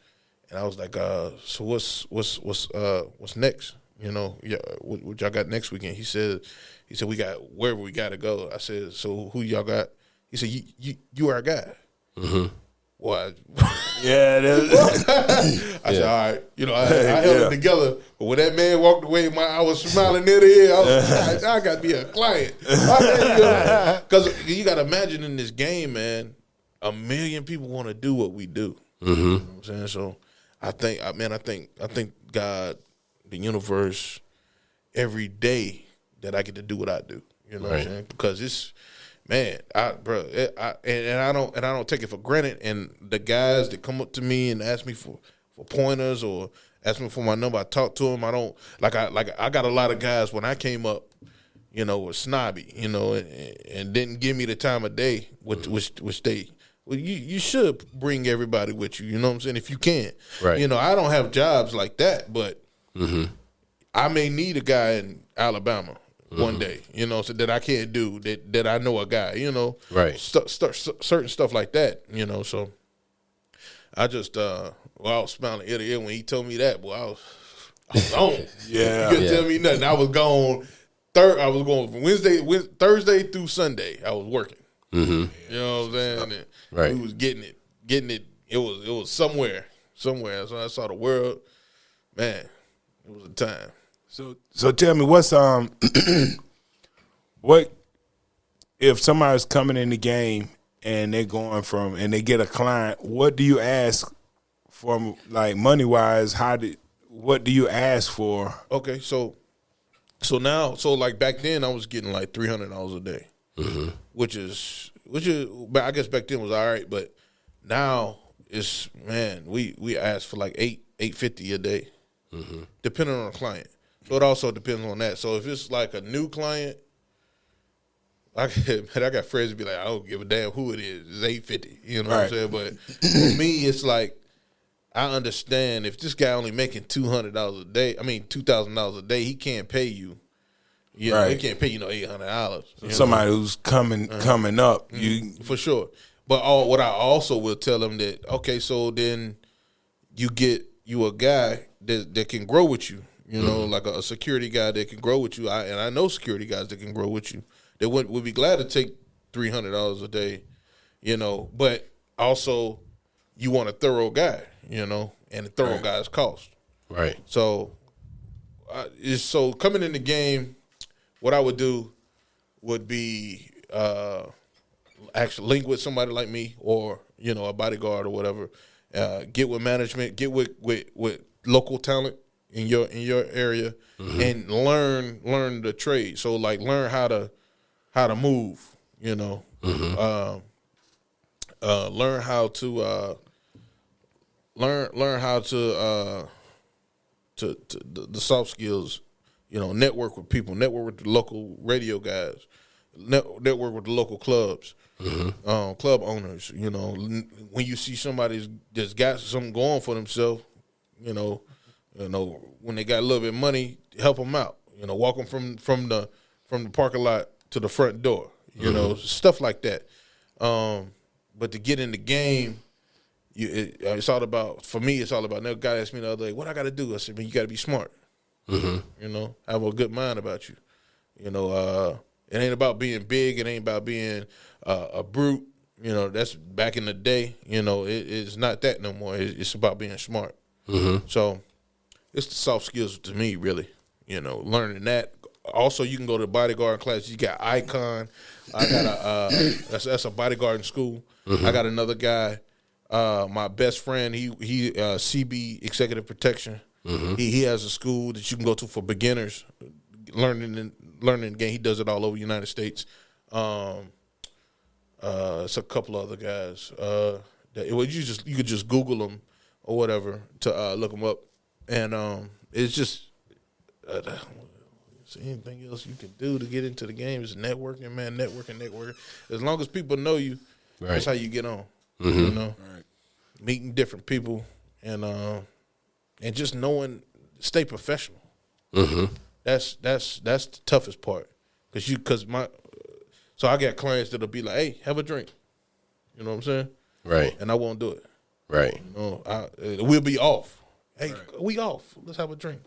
and I was like, so what's next? You know, what y'all got next weekend? He said we got wherever we got to go. I said, so who y'all got? He said, you are our guy. Mm-hmm. What? Yeah, I said, all right. You know, I held it together. But when that man walked away, I was smiling near the ear. I was like, I got to be a client. Because you got to imagine in this game, man, 1 million people want to do what we do. You know what I'm saying? So I think God, the universe, every day that I get to do what I do. You know what I'm saying? Because it's, man, I don't take it for granted. And the guys that come up to me and ask me for pointers or ask me for my number, I talk to them. I don't I got a lot of guys when I came up, you know, were snobby, you know, and didn't give me the time of day, which they. Well, you should bring everybody with you. You know what I'm saying? If you can, right? You know, I don't have jobs like that, but I may need a guy in Alabama. One day, you know, so that I can't do that I know a guy, you know, right? Certain stuff like that, you know. So I just, I was smiling ear to ear when he told me that. Boy, I was gone. Yeah, you couldn't tell me nothing. I was gone. I was going from Thursday through Sunday. I was working. You know what I'm saying? And right. We was getting it. It was somewhere. So I saw the world. Man, it was a time. So tell me, what's what if somebody's coming in the game and they're and they get a client? What do you ask for, like money wise? What do you ask for? Okay, so now, like back then, I was getting like $300 a day, which is, but I guess back then was all right, but now it's, man, we ask for like $850 a day, depending on the client. So it also depends on that. So if it's like a new client, I got friends that be like, I don't give a damn who it is. It's $850. You know what I'm saying? But for me, it's like, I understand if this guy only making $200 a day, $2,000 a day, he can't pay you. You know, he can't pay you $800. Somebody who's coming up, for sure. But what I also will tell them that, okay, so then you get you a guy that can grow with you. You know, like a security guy that can grow with you. And I know security guys that can grow with you. They would be glad to take $300 a day, you know. But also, you want a thorough guy, you know, and a thorough guys cost. Right. So, coming in the game, what I would do would be actually link with somebody like me or, you know, a bodyguard or whatever. Get with management, get with local talent in your area, and learn the trade. So like learn how to move, you know. Learn how to learn how to the soft skills, you know. Network with people, network with the local radio guys, network with the local clubs, club owners. You know, when you see somebody that's got something going for themselves, you know, when they got a little bit of money, help them out. You know, walk them from the parking lot to the front door. You know, stuff like that. But to get in the game, it's all about. For me, it's all about. Another guy asked me the other day, "What I got to do?" I said, "Man, you got to be smart. You know, have a good mind about you. You know, it ain't about being big. It ain't about being a brute. You know, that's back in the day. You know, it's not that no more. It's about being smart. So it's the soft skills to me, really. You know, learning that. Also, you can go to bodyguard class. You got Icon. I got that's a bodyguarding school. I got another guy, my best friend. He CB Executive Protection. He has a school that you can go to for beginners, learning the game. He does it all over the United States. It's a couple other guys. You could just Google them or whatever to look them up, and it's just. Anything else you can do to get into the game is networking, man. Networking. As long as people know you, that's how you get on. You know, meeting different people and just knowing, stay professional. That's the toughest part, so I got clients that'll be like, "Hey, have a drink," you know what I'm saying? Right. And I won't do it. Right. You know, we'll be off. Hey, we off. Let's have a drink.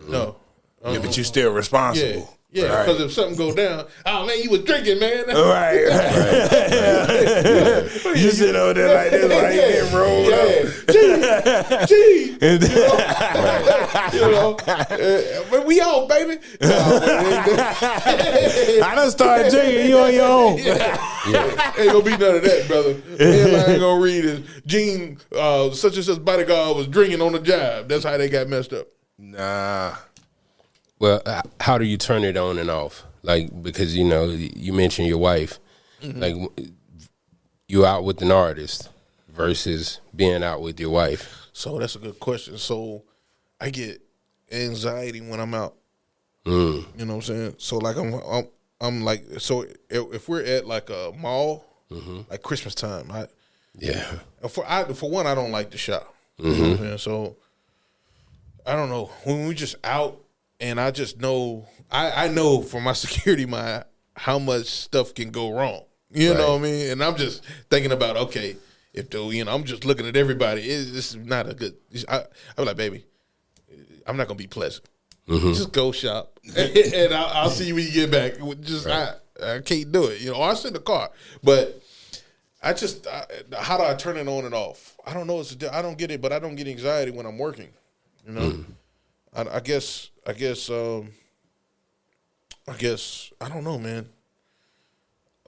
No. Yeah, but you still responsible. Yeah, because if something go down, oh man, you was drinking, man. Right. You sit over there like this, like getting rolled up. Gee, but we out, baby. I done started drinking. You on your own. Ain't gonna be none of that, brother. Headline ain't gonna read is Gene, such and such bodyguard was drinking on the job. That's how they got messed up. Nah. Well, how do you turn it on and off? Like, because, you mentioned your wife. Mm-hmm. Like, you out with an artist versus being out with your wife. So that's a good question. So I get anxiety when I'm out. Mm. You know what I'm saying? So like I'm like, so if we're at like a mall, like Christmas time, for one, I don't like to shop. You know what I'm saying? So I don't know, when we just out, and I just know, I know from my security mind how much stuff can go wrong. You know what I mean? And I'm just thinking about, okay, if I'm just looking at everybody, this is not a good. I'm like, baby, I'm not gonna be pleasant. Just go shop, and I'll see you when you get back. Just I can't do it. I sit in the car, but how do I turn it on and off? I don't know. I don't get it, but I don't get anxiety when I'm working. I guess I don't know, man.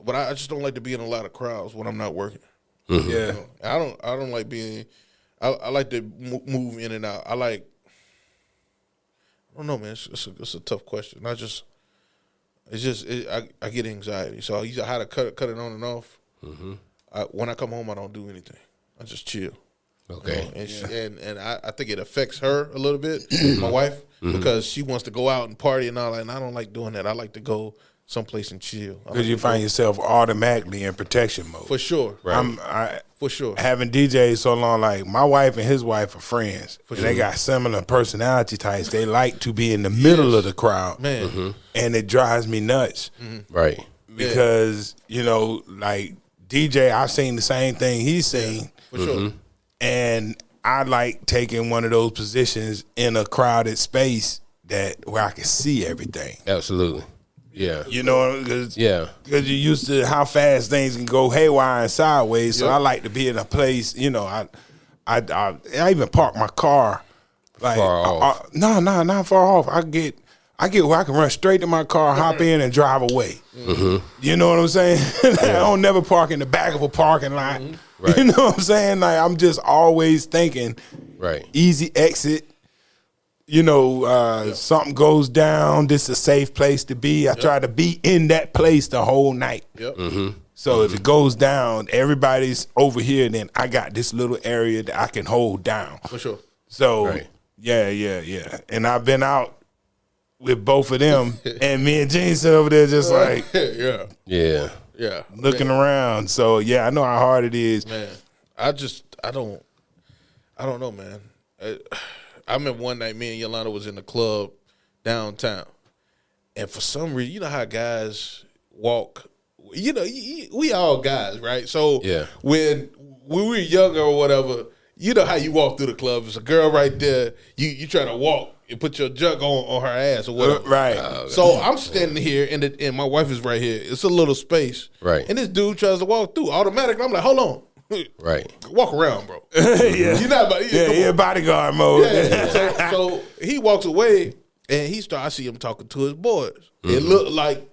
But I just don't like to be in a lot of crowds when I'm not working. Yeah, I don't like being. I like to move in and out. I don't know, man. It's a tough question. I get anxiety. So how to cut it on and off. When I come home, I don't do anything. I just chill. Okay. And I think it affects her a little bit, my wife, because she wants to go out and party and all that, and I don't like doing that. I like to go someplace and chill. Because you find yourself automatically in protection mode. For sure. Right. For sure. Having DJs so long, like my wife and his wife are friends. For sure. They got similar personality types. They like to be in the middle of the crowd. Man. And it drives me nuts. Right. Because, like DJ, I've seen the same thing he's seen. For sure. And I like taking one of those positions in a crowded space where I can see everything. Absolutely. Yeah. Because you're used to how fast things can go haywire and sideways. So I like to be in a place, I even park my car like far off. Not far off. I get where I can run straight to my car, hop in, and drive away. You know what I'm saying? I don't never park in the back of a parking lot. Right. You know what I'm saying? Like, I'm just always thinking, easy exit. Something goes down, this is a safe place to be. I try to be in that place the whole night. So if it goes down, everybody's over here, and then I got this little area that I can hold down. For sure. So, yeah. And I've been out with both of them, and me and Gene sit over there just like, looking around. So, I know how hard it is. Man, I don't know, man. I remember one night me and Yolanda was in the club downtown, and for some reason, you know how guys walk. We all guys, right? So when we were younger or whatever, you know how you walk through the club. There's a girl right there. You try to walk and put your junk on her ass or whatever. Right. So I'm standing here, and my wife is right here. It's a little space. Right. And this dude tries to walk through. Automatically, I'm like, hold on. Right. Walk around, bro. You're not about bodyguard mode. So he walks away, and I see him talking to his boys. It looked like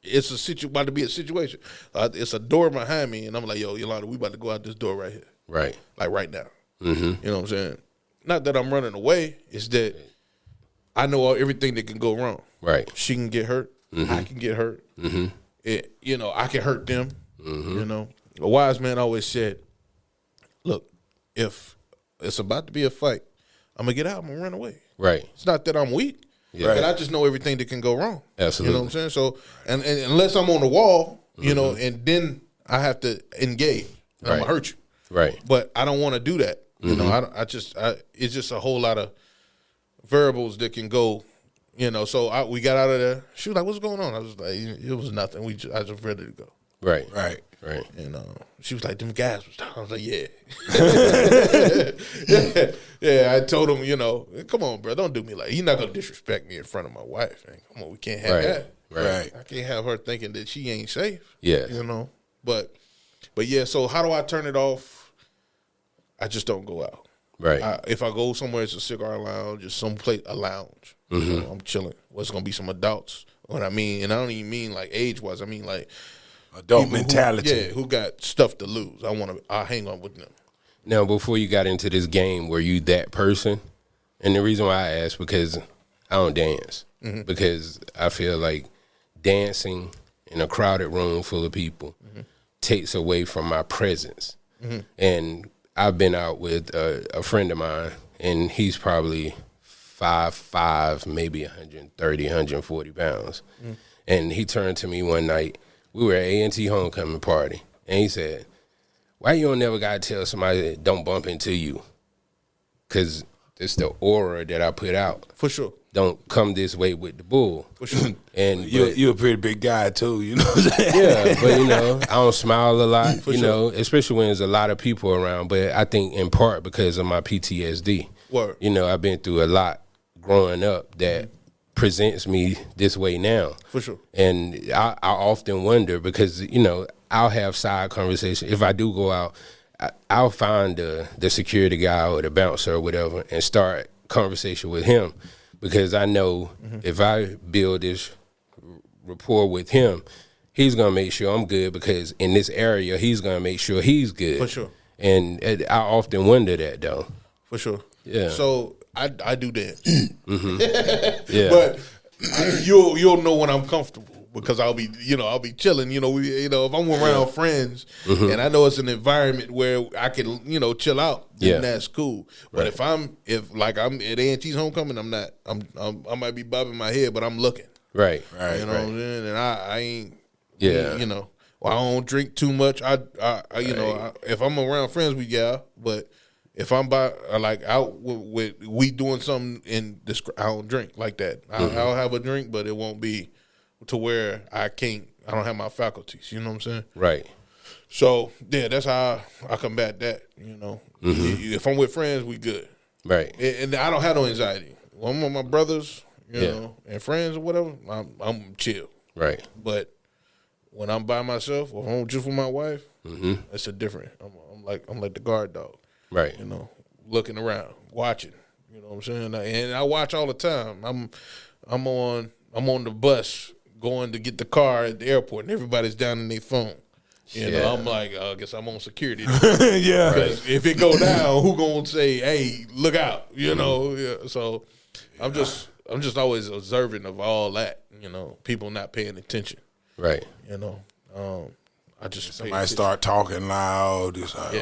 it's about to be a situation. It's a door behind me, and I'm like, yo, Yolanda, we about to go out this door right here. Right. Like right now. You know what I'm saying? Not that I'm running away. It's that I know everything that can go wrong. Right. She can get hurt. I can get hurt. I can hurt them. A wise man always said, look, if it's about to be a fight, I'm going to get out. I'm going to run away. Right. It's not that I'm weak. But I just know everything that can go wrong. Absolutely. You know what I'm saying? So, and unless I'm on the wall, and then I have to engage. I'm going to hurt you. Right. But I don't want to do that. It's just a whole lot of variables that can go, so we got out of there. She was like, what's going on? I was like, it was nothing. I was just ready to go. Right. And she was like, them guys was talking. I was like, yeah. I told him, come on, bro, don't do me like you're not gonna disrespect me in front of my wife. Man. Come on, we can't have that. Right. I can't have her thinking that she ain't safe. Yeah. But But yeah, so how do I turn it off? I just don't go out. Right. If I go somewhere, it's a cigar lounge, just a lounge. Mm-hmm. You know, I'm chilling. What's gonna be some adults? What I mean, and I don't even mean like age wise. I mean like adult mentality. Who got stuff to lose. I hang on with them. Now, before you got into this game, were you that person? And the reason why I ask, because I don't dance. Mm-hmm. Because I feel like dancing in a crowded room full of people takes away from my presence. Mm-hmm. And I've been out with a friend of mine, and he's probably 5'5", maybe 130, 140 pounds. Mm. And he turned to me one night. We were at A&T homecoming party, and he said, "Why you don't never got to tell somebody that don't bump into you? Because it's the aura that I put out. For sure. Don't come this way with the bull." For sure. And you're a pretty big guy too, you know what I'm saying? Yeah, but I don't smile a lot, For sure. Especially when there's a lot of people around. But I think in part because of my PTSD. Word. I've been through a lot growing up that presents me this way now. For sure. And I often wonder because, I'll have side conversations. If I do go out, I'll find the security guy or the bouncer or whatever and start conversation with him because I know if I build this rapport with him, he's going to make sure I'm good because in this area, he's going to make sure he's good. For sure. And I often wonder that, though. For sure. Yeah. So I do dance. Yeah. But you'll know when I'm comfortable because I'll be chilling. If I'm around friends and I know it's an environment where I can chill out, then that's cool. But if I'm at A&T's homecoming, I'm not. I might be bobbing my head, but I'm looking. Right. You know what I'm saying? And I ain't. Yeah. I don't drink too much. If I'm around friends, but. If I'm out with we doing something in this, I don't drink like that. I'll have a drink, but it won't be to where I don't have my faculties. You know what I'm saying? Right. So yeah, that's how I combat that. If I'm with friends, we good. Right. And I don't have no anxiety. When I'm with my brothers, and friends or whatever, I'm chill. Right. But when I'm by myself or I'm just with my wife, it's a different. I'm like the guard dog. Right. Looking around, watching. You know what I'm saying? And I watch all the time. I'm on the bus going to get the car at the airport, and everybody's down in their phone. I'm like, I guess I'm on security. Yeah. Because if it go down, who gonna say, "Hey, look out"? Yeah. So I'm just always observant of all that. People not paying attention. Right. I just somebody start talking loud. It's like,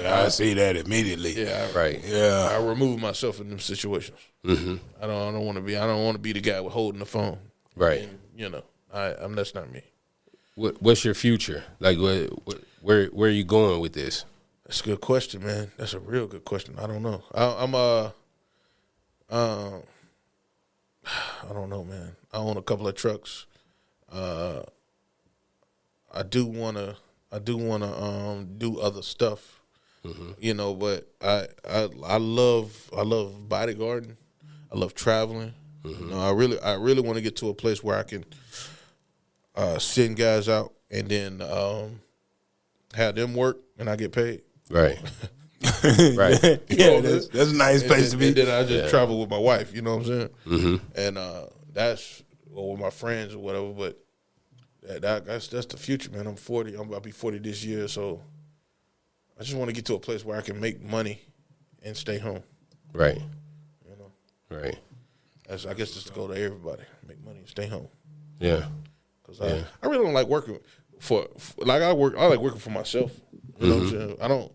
I see that immediately. Yeah, right. Yeah, I remove myself in them situations. Mm-hmm. I don't want to be. I don't want to be the guy with holding the phone. Right. And, I'm that's not me. What's your future? Like, where are you going with this? That's a good question, man. That's a real good question. I don't know. I don't know, man. I own a couple of trucks. I do wanna do other stuff, but I love bodyguarding. I love traveling. I really want to get to a place where I can send guys out and then have them work and I get paid. Right. Right. Yeah, that's a nice place to be. And then I just travel with my wife. You know what I'm saying? Mm-hmm. And that's with my friends or whatever, but. That's the future, man. I'm 40. I'm about to be 40 this year, so I just want to get to a place where I can make money and stay home. Right. Right. I guess that's the goal to everybody: make money and stay home. Yeah. Because I really don't like working I like working for myself. You know what I'm saying? I don't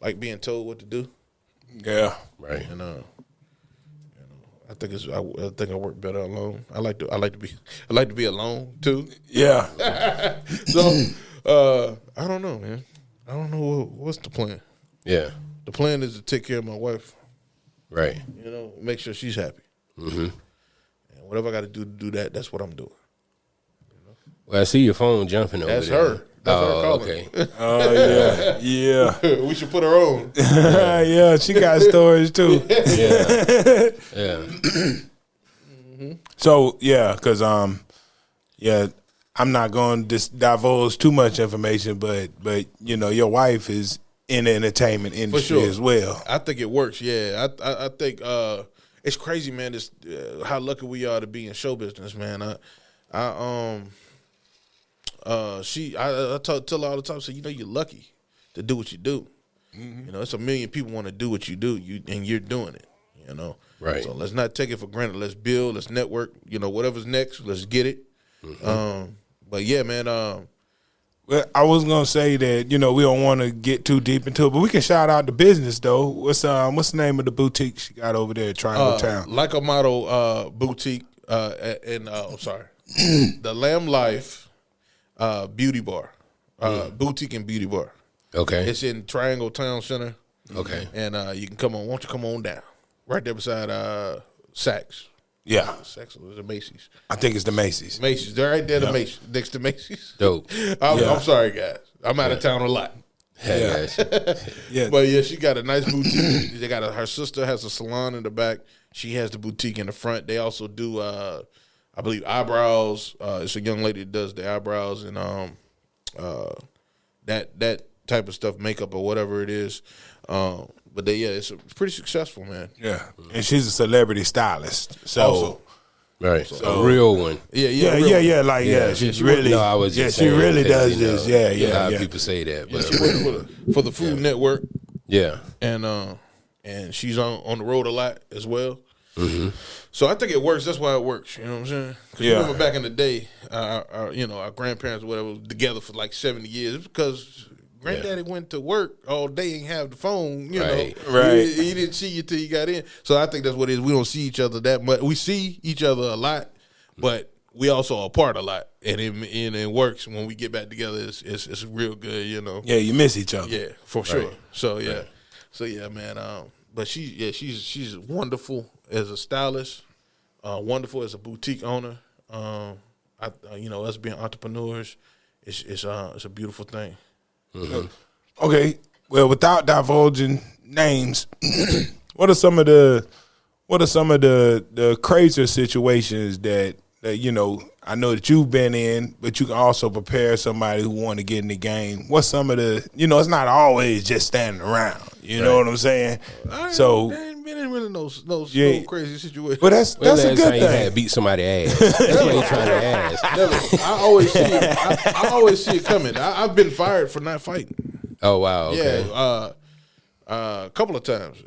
like being told what to do. Yeah. Right. And I think I work better alone. I like to be alone too. Yeah. So I don't know, man. I don't know what's the plan. Yeah. The plan is to take care of my wife. Right. Make sure she's happy. Mm-hmm. And whatever I got to do that, that's what I'm doing. Well, I see your phone jumping over that's there. Her. That's her calling. Okay. Oh yeah. We should put her on. Yeah, she got stories too. Yeah. So yeah, because I'm not going to divulge too much information, but you know, your wife is in the entertainment industry as well. I think it works. Yeah, I think it's crazy, man. This how lucky we are to be in show business, man. I tell her all the time. So you know, you're lucky to do what you do. Mm-hmm. You know, it's a million people want to do what you do, and you're doing it. You know, right? So let's not take it for granted. Let's build. Let's network. You know, whatever's next, let's get it. Mm-hmm. But yeah, man. Well, I was gonna say that, you know, we don't want to get too deep into it, but we can shout out the business though. What's the name of the boutique she got over there at Triangle Town? Like a Model Boutique, the Lamb Life Beauty Bar, boutique and beauty bar. Okay, it's in Triangle Town Center. Okay, and you can come on. Won't you come on down? Right there beside Saks. Yeah, Saks or the Macy's. I think it's the Macy's. Macy's, they're right there. The Macy's, next to Macy's. Dope. I'm sorry, guys. I'm out of town a lot. Yeah. Yeah. But yeah, she got a nice boutique. They got her sister has a salon in the back. She has the boutique in the front. They also do, I believe, eyebrows. It's a young lady that does the eyebrows and that type of stuff, makeup or whatever it is. But it's pretty successful, man. Yeah, and she's a celebrity stylist. So, also, right, so, a real one. Yeah. She's really. No, I was just saying, she really does this. A lot of people say that, but she works for the Food Network. Yeah, and she's on the road a lot as well. Mm-hmm. So I think it works. That's why it works. You know what I'm saying? Because you remember back in the day, our grandparents or whatever was together for like 70 years because Granddaddy went to work all day and have the phone, you know. Right. He didn't see you till you got in. So I think that's what it is. We don't see each other that much. We see each other a lot, but we also are apart a lot. And it works when we get back together. It's real good, you know. Yeah, you miss each other. Yeah, for sure. So yeah, man. But she's wonderful as a stylist, wonderful as a boutique owner. Us being entrepreneurs, it's a beautiful thing. Mm-hmm. Okay, well, without divulging names, what are some of the crazier situations that you know? I know that you've been in, but you can also prepare somebody who want to get in the game. What's some of the, you know, it's not always just standing around. You know what I'm saying? I ain't been in really no crazy situations. But that's a good thing. You had beat somebody's ass. That's what he's trying to ask. Never. I always see it coming. I've been fired for not fighting. Oh wow. Okay. Yeah. A couple of times.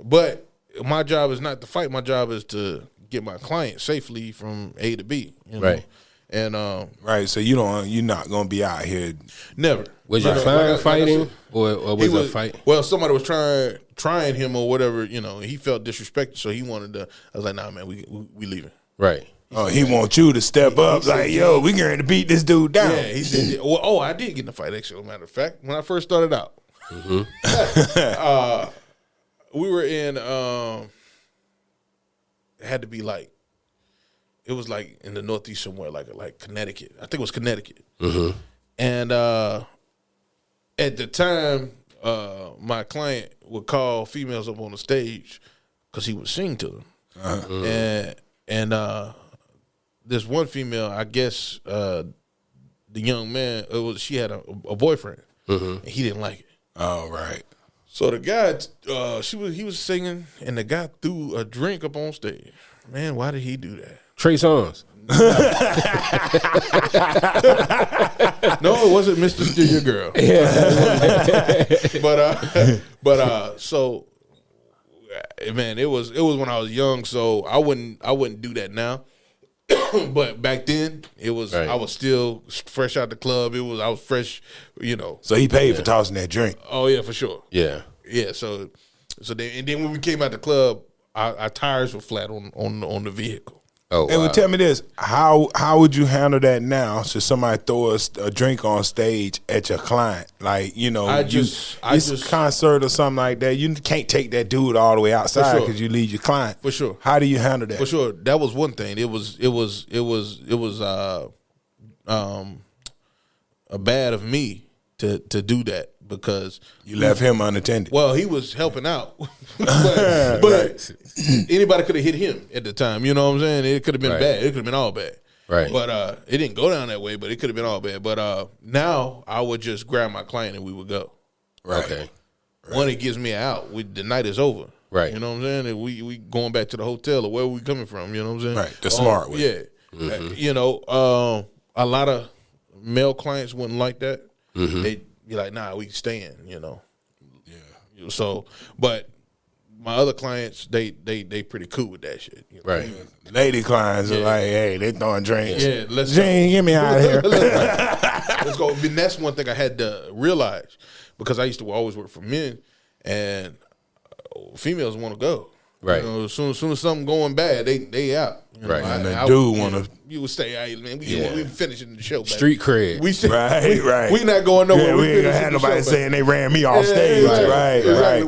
But my job is not to fight. My job is to get my client safely from A to B. You know? Right. And right. So you're not gonna be out here. Never. Was your client fighting, or was it a fight? Well, somebody was trying him or whatever. You know, he felt disrespected, so he wanted to. I was like, nah, man, we leaving. Right. Oh, he wants you to step up, like, yo, we going to beat this dude down. Yeah, he said. Oh, I did get in a fight. Actually, as a matter of fact, when I first started out, we were in. It had to be like. It was like in the Northeast somewhere, like Connecticut. I think it was Connecticut. Mm-hmm. And at the time, my client would call females up on the stage because he would sing to them. Uh-huh. And this one female, I guess the young man, she had a boyfriend, and he didn't like it. Oh, right. So the guy, he was singing, and the guy threw a drink up on stage. Man, why did he do that? Trey Songz. No, it wasn't Mr. Steal Your Girl. So, man, it was when I was young, so I wouldn't do that now. But back then, it was I was still fresh out the club. I was fresh, you know. So he paid for tossing that drink. Oh yeah, for sure. Yeah. So then when we came out the club, our tires were flat on the vehicle. Oh, and well, tell me this: how would you handle that now? Should somebody throw a drink on stage at your client, like it's a concert or something like that? You can't take that dude all the way outside because you leave your client. For sure. How do you handle that? For sure. That was one thing. It was bad of me to do that because you left him unattended. Well, he was helping out, but anybody could have hit him at the time. You know what I'm saying? It could have been bad. It could have been all bad. Right. But it didn't go down that way, but it could have been all bad. But now I would just grab my client and we would go. Right. Okay. One, it gives me an out. The night is over. Right. You know what I'm saying? And we going back to the hotel or where we coming from. You know what I'm saying? Right. The smart way. Yeah. You know, a lot of male clients wouldn't like that. They'd be like, nah, we staying, you know. Yeah. So, but my other clients, they pretty cool with that shit. You know? Right. Lady clients are like, hey, they throwing drinks. Yeah, let's Gene, get me out of here. Let's go. And that's one thing I had to realize because I used to always work for men, and females want to go. Right. You know, as soon as something going bad, they out. You know, Right. And the dude want to. You would stay, hey, man. We finishing the show, baby. Street cred. Right. We not going nowhere. Yeah, we ain't gonna have nobody saying they ran me off stage. Right. Exactly.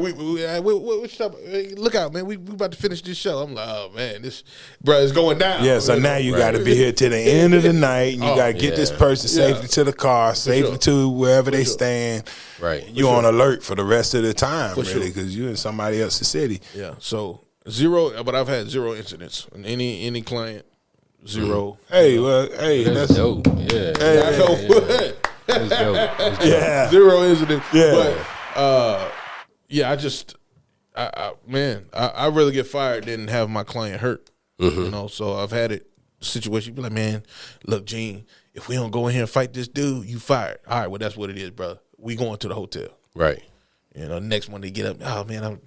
Look out, man. We about to finish this show. I'm like, oh man, this bro is going down. Yeah, so now you got to be here to the end of the night. And you got to get this person safely to the car, safely to wherever they stand. Right. You on alert for the rest of the time, For really, because you in somebody else's city. Yeah. So 0, but I've had 0 incidents. And any client, 0. Hey, well, hey, That's dope. Yeah. I know. That's dope. That's dope. Yeah. 0 incidents. Yeah. But I rather get fired than have my client hurt. You know, so I've had it situation. Be like, man, look, Gene, if we don't go in here and fight this dude, you fired. All right, well that's what it is, brother. We going to the hotel. Right. You know, next one they get up. Oh man,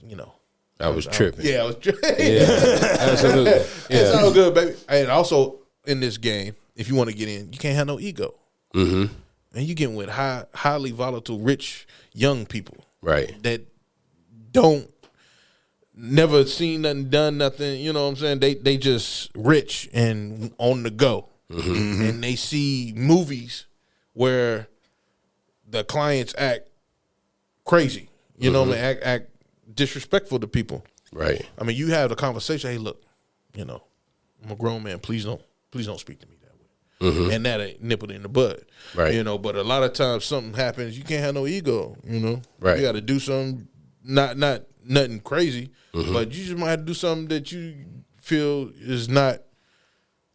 I was tripping. I was tripping. Yeah. Absolutely. It's Yeah. all good, baby. And also in this game, if you want to get in, you can't have no ego. And you getting with highly volatile, rich, young people. Right. That don't never seen nothing, done nothing. You know what I'm saying? They just rich and on the go, and they see movies where the clients act crazy. You know what I mean? Act disrespectful to people. Right. I mean, you have the conversation. Hey, look, you know, I'm a grown man. Please don't speak to me that way. And that ain't nippled in the bud. Right. You know, but a lot of times something happens. You can't have no ego. You know. Right. You got to do something. Not nothing crazy, but you just might have to do something that you feel is not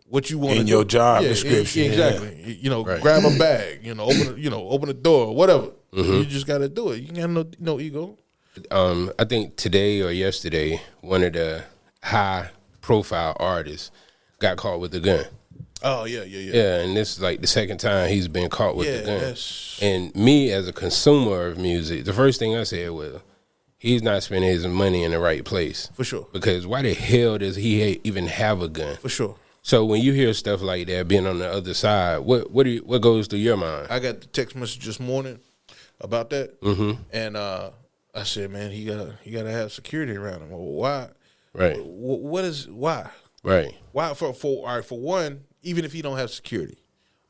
what you want In your job description. Exactly. You know, grab a bag. You know, open the door, or whatever. You just got to do it. You can't have no ego. I think today or yesterday, one of the high-profile artists got caught with a gun. Oh yeah. Yeah, and this is like the second time he's been caught with a gun. That's... And me, as a consumer of music, the first thing I said was, he's not spending his money in the right place. For sure. Because why the hell does he even have a gun? For sure. So when you hear stuff like that, being on the other side, what goes through your mind? I got the text message this morning about that, and I said, man, he gotta have security around him. Well, why? Right. Why? Right. Why for one? Even if he don't have security,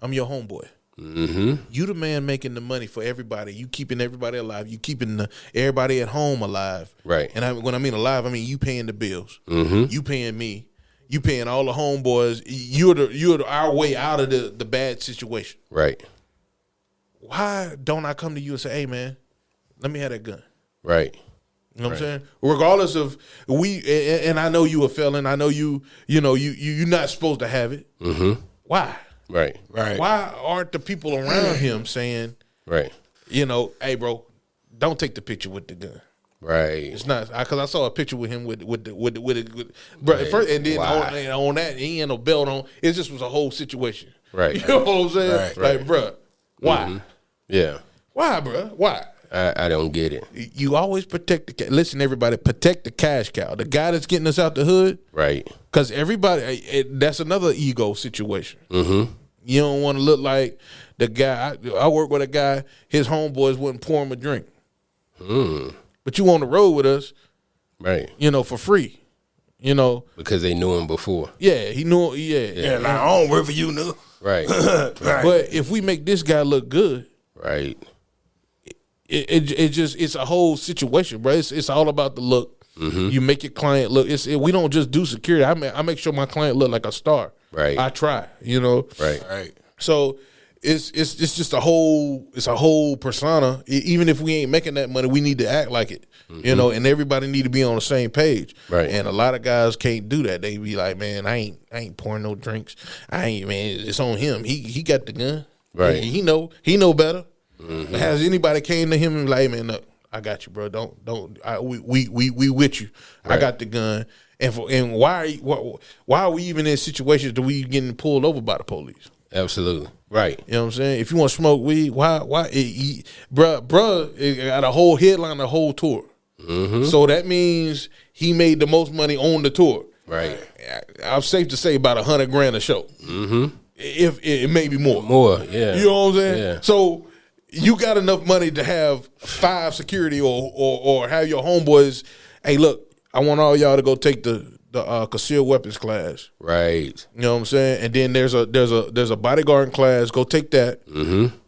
I'm your homeboy. You the man making the money for everybody. You keeping everybody alive. You keeping everybody at home alive. Right. And when I mean alive, I mean you paying the bills. You paying me. You paying all the homeboys. You're our way out of the bad situation. Right. Why don't I come to you and say, hey man, let me have that gun? Right. You know what I'm saying? Regardless of and I know you a felon. I know you're not supposed to have it. Why? Right. Why aren't the people around him saying, right, you know, hey bro, don't take the picture with the gun. Right. It's not because I saw a picture with him with bro. Right. First, and then on that he had no belt on. It just was a whole situation. Right. You know what I'm saying? Right. Like, bro, why? Yeah. Why, bro? Why? I don't get it. You always protect the listen, everybody, protect the cash cow. The guy that's getting us out the hood. Right. Because everybody, that's another ego situation. You don't want to look like the guy. I work with a guy, his homeboys wouldn't pour him a drink. But you on the road with us. Right. You know, for free. You know. Because they knew him before. Yeah, he knew. Yeah. Like, I don't work for you, nigga. Right. Right. But if we make this guy look good. Right. It's a whole situation, bro. It's all about the look. You make your client look. We don't just do security. I make sure my client look like a star. Right. I try. You know. Right. Right. So it's just a whole persona. Even if we ain't making that money, we need to act like it. You know, and everybody need to be on the same page. Right. And a lot of guys can't do that. They be like, man, I ain't pouring no drinks. Man, it's on him. He got the gun. Right. He know better. Has anybody came to him and be like, hey, man, look, I got you, bro. We with you. Right. I got the gun. And why are we even in situations that we getting pulled over by the police? Absolutely. Right. You know what I'm saying? If you want to smoke weed, why bruh it got a whole headline, a whole tour. So that means he made the most money on the tour. Right. I'm safe to say about $100,000 a show. If it may be more. Yeah. You know what I'm saying? Yeah. So you got enough money to have 5 security or have your homeboys, hey, look, I want all y'all to go take the concealed weapons class. Right. You know what I'm saying? And then there's a bodyguarding class. Go take that.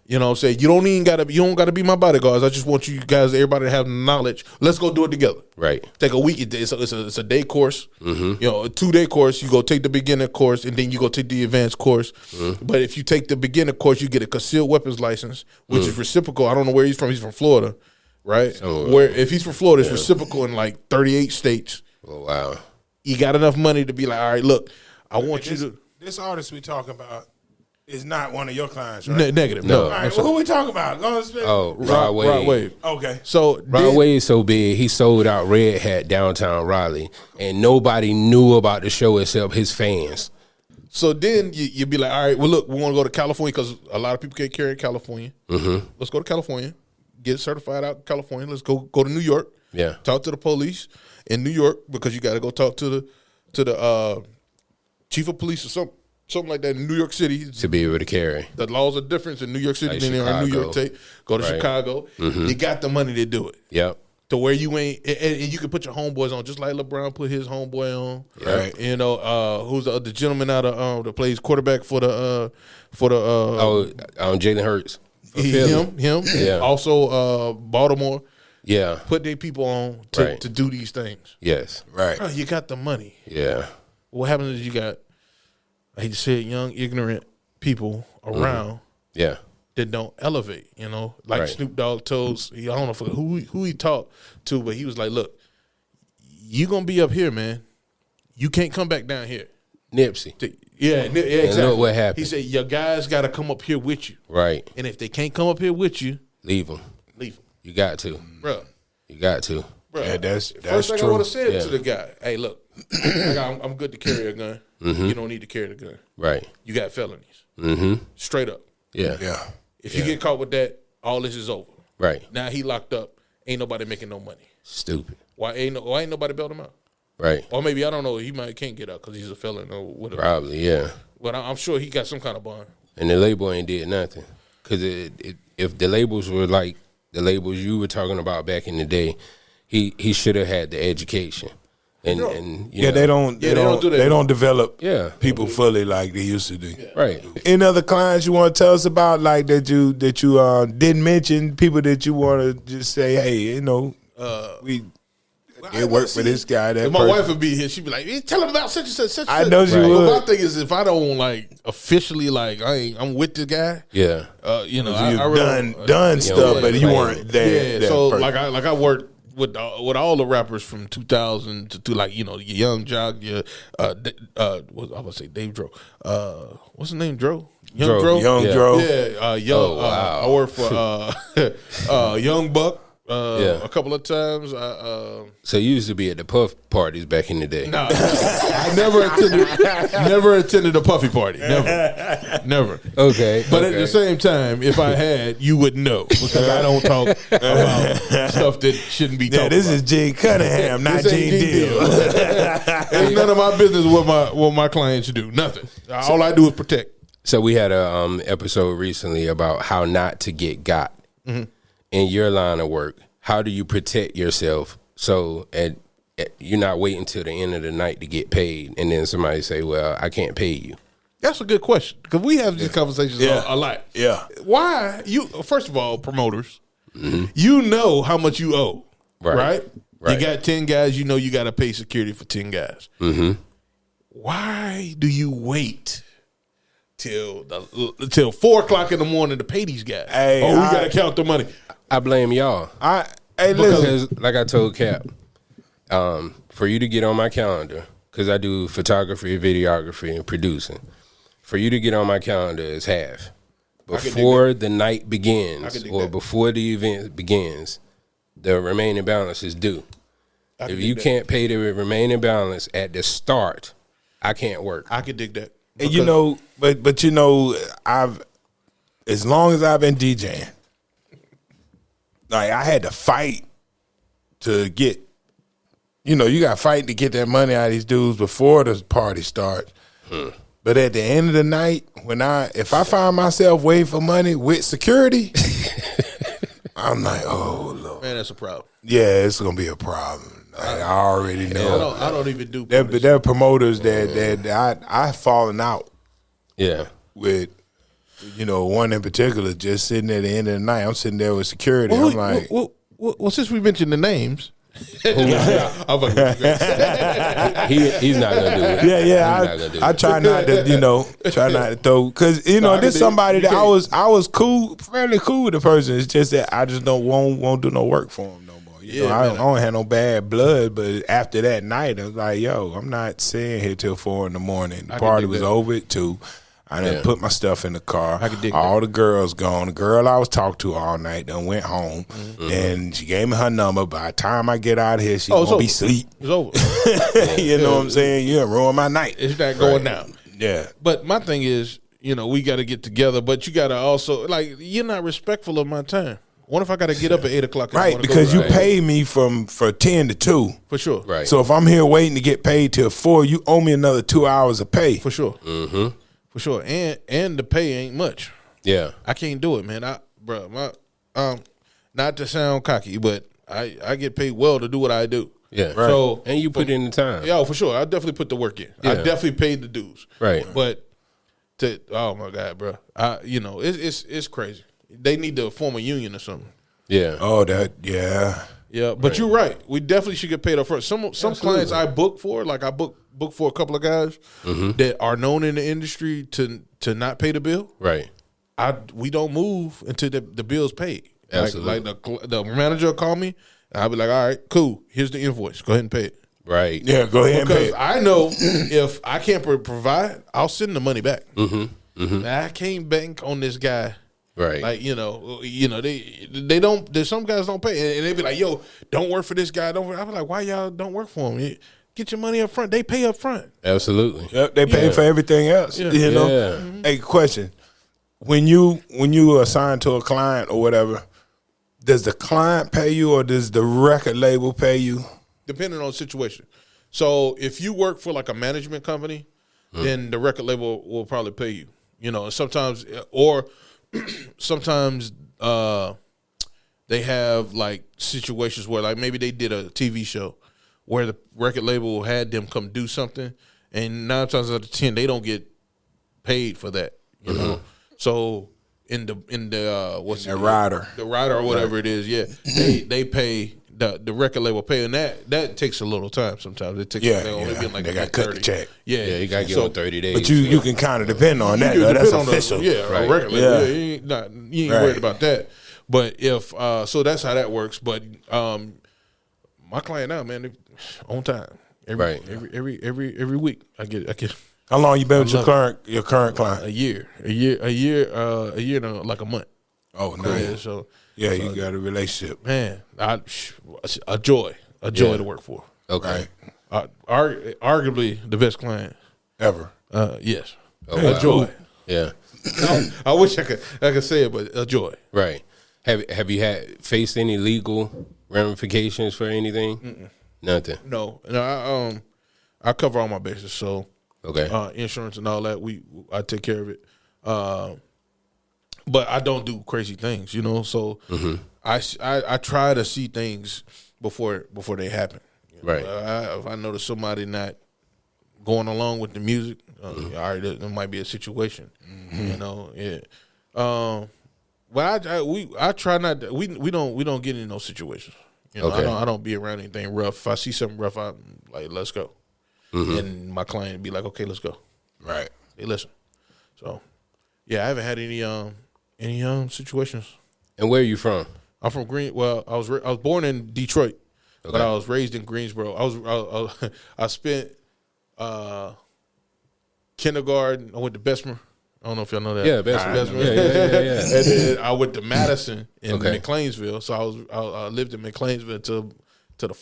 You know what I'm saying? You don't gotta be my bodyguards. I just want you guys, everybody to have knowledge. Let's go do it together. Right. Take a week. It's a day course. You know, a 2-day course. You go take the beginner course, and then you go take the advanced course. But if you take the beginner course, you get a concealed weapons license, which is reciprocal. I don't know where he's from. He's from Florida, right? Where if he's from Florida, it's reciprocal in like 38 states. Oh wow. You got enough money to be like, all right, look, I want you to. This artist we talking about is not one of your clients, right? Negative. No. No. All right, well, who we talking about? Go on, spit. Oh, Rod Wave. Rod Wave. Okay. So Rod Wave so big, he sold out Red Hat downtown Raleigh, and nobody knew about the show except his fans. So then you'd be like, all right, well, look, we want to go to California because a lot of people can't carry in California. Let's go to California, get certified out in California. Let's go to New York. Yeah. Talk to the police in New York because you got to go talk to the chief of police or something like that in New York City. To be able to carry. The laws are different in New York City Like than they are in New York State. Go to Right. Chicago. You got the money to do it. Yep. To where you ain't, and you can put your homeboys on, just like LeBron put his homeboy on. Right. You know, who's the gentleman out of that plays quarterback for the Jalen Hurts. For Philly. him. Yeah. Also, Baltimore Yeah. put their people on Right. to do these things. Yes. Right. Bro, you got the money. Yeah. What happens is you got, I hate to say it, young ignorant people around Yeah. that don't elevate. You know, like Right. Snoop Dogg told, I don't know who he talked to, but he was like, "Look, you gonna be up here, man. You can't come back down here." Nipsey. Yeah, exactly. look what happened. He said, "Your guys got to come up here with you, Right. and if they can't come up here with you, Leave them. leave them, You got to. bro." You got to. Bro, Yeah, that's first thing I true. would have said Yeah. to the guy, "Hey, look, I'm good to carry a gun. You don't need to carry the gun. Right. You got felonies, straight up. Yeah. Yeah. If you get caught with that, all this is over. Right. Now he locked up. Ain't nobody making no money. Stupid. Why ain't nobody bailed him out? Right. Or maybe I don't know. He can't get out because he's a felon or whatever. Probably. Yeah. But I'm sure he got some kind of bond. And the label ain't did nothing. Because if the labels were like the labels you were talking about back in the day, he should have had the education. And you know, They don't do that. They don't develop people fully like they used to do. Yeah. Right. Any other clients you want to tell us about, like that you didn't mention, people that you want to just say, hey, you know, we it worked for this guy. That If my person. wife would be here, she'd be like, hey, "Tell him about such and such." Such I and know such. she would. But my thing is, if I don't like officially I'm with the guy. Yeah. You know, You I really, done stuff, but you right. weren't there. Yeah, that so person. I worked with all the rappers from 2000 to like, you know, your Young Jock, your I would say Dave Dro. What's his name? Dro? Young Dro. Young Yeah. Dro. Yeah, Young. Oh, wow. I worked for Young Buck Yeah. a couple of times. So you used to be at the Puff parties back in the day. No, I never attended a Puffy party. Never. Okay. But at the same time, if I had, you would know because I don't talk about stuff that shouldn't be talked This about. is Gene Cunningham, not This ain't Gene Gene Deal. Ain't none of my business what my clients do. Nothing. All I do is protect. So we had a episode recently about how not to get got in your line of work. How do you protect yourself so you're not waiting till the end of the night to get paid, and then somebody say, "Well, I can't pay you." That's a good question because we have these conversations a lot. Yeah. Why you? First of all, promoters, you know how much you owe, right? Right. You got 10 guys. You know you got to pay security for 10 guys. Why do you wait till 4:00 in the morning to pay these guys. Hey, we gotta count the money. I blame y'all. Listen. Because, like I told Cap, for you to get on my calendar, because I do photography, videography, and producing, for you to get on my calendar is half. Before the night begins or before the event begins, the remaining balance is due. If you can't pay the remaining balance at the start, I can't work. I could dig that. And but as long as I've been DJing, like I had to fight to get, you got to fight to get that money out of these dudes before the party starts. But at the end of the night, if I find myself waiting for money with security, I'm like, oh Lord, man, that's a problem. Yeah, it's gonna be a problem. I already know. I don't even do. There are promoters that I've fallen out. Yeah, with one in particular just sitting at the end of the night. I'm sitting there with security. I'm like, well, since we mentioned the names. He's not gonna do it. Yeah. I try not to throw because this somebody that I was fairly cool with the person. It's just that I just won't do no work for him no more. I don't have no bad blood, but after that night, I was like, yo, I'm not sitting here till 4 a.m. The party was over at 2. I done put my stuff in the car. All the girls gone. The girl I was talking to all night done went home, and she gave me her number. By the time I get out of here, she gonna be asleep. It's over. You know what I'm saying? You ruin my night. It's not going down. Yeah. But my thing is, we got to get together, but you got to also, you're not respectful of my time. What if I got to get up at 8 o'clock? Right, because you paid me for 10 to 2. For sure. Right. So if I'm here waiting to get paid till 4, you owe me another 2 hours of pay. For sure. Mm-hmm. For sure, and the pay ain't much. Yeah, I can't do it, man. Not to sound cocky, but I get paid well to do what I do. Yeah, right. So and you put in the time. Yeah, for sure. I definitely put the work in. Yeah. I definitely paid the dues. Right, but oh my God, bro, it's crazy. They need to form a union or something. Yeah. Oh, yeah. Yeah, but you're right. We definitely should get paid up front. Some clients I book for, I book for a couple of guys that are known in the industry to not pay the bill. Right. We don't move until the bill's paid. Absolutely. Like the manager will call me, and I'll be like, all right, cool. Here's the invoice. Go ahead and pay it. Right. Yeah, go ahead and pay it. Because I know if I can't provide, I'll send the money back. I can't bank on this guy. Right. They don't. There's some guys don't pay, and they be like, "Yo, don't work for this guy." Don't work. I be like, "Why y'all don't work for him? Get your money up front. They pay up front." Absolutely. Yep, they pay for everything else. Yeah. Hey, question: when you assign to a client or whatever, does the client pay you or does the record label pay you? Depending on the situation. So if you work for a management company, then the record label will probably pay you. Sometimes sometimes they have situations where maybe they did a TV show where the record label had them come do something, and 9 times out of 10 they don't get paid for that. You know, so in the rider, the rider or whatever it is, they pay. The record label pay, and that takes a little time. Sometimes it takes. They only get they got to cut the check. Yeah, you got to give them 30 days. But you can kind of depend on that. That's official. Right. Record label. You ain't worried about that. But if so, that's how that works. But my client now, man, they on time. Every week, I get. How long you been with your current client? A year, and a month. Oh, nice. So. Yeah, you got a relationship. Man, a joy to work for. Okay. Arguably the best client. Ever. Yes. Oh, wow. A joy. Yeah. I wish I could say it, but a joy. Right. Have you faced any legal ramifications for anything? Mm-mm. Nothing. No. I cover all my bases, so okay. Insurance and all that, I take care of it. But I don't do crazy things, So I try to see things before they happen. Right. If I notice somebody not going along with the music, all right, there might be a situation. But I try not to, we don't get in those situations. Okay. I don't be around anything rough. If I see something rough, I'm like, let's go. And my client be like, okay, let's go. Right. They listen. So I haven't had any situations. And where are you from? I'm from Well, I was born in Detroit, Okay. but I was raised in Greensboro. I spent kindergarten. I went to Bessemer. I don't know if y'all know that. Yeah, Bessemer. Yeah. And then I went to Madison in Okay. McLeansville. So I lived in McLeansville until to the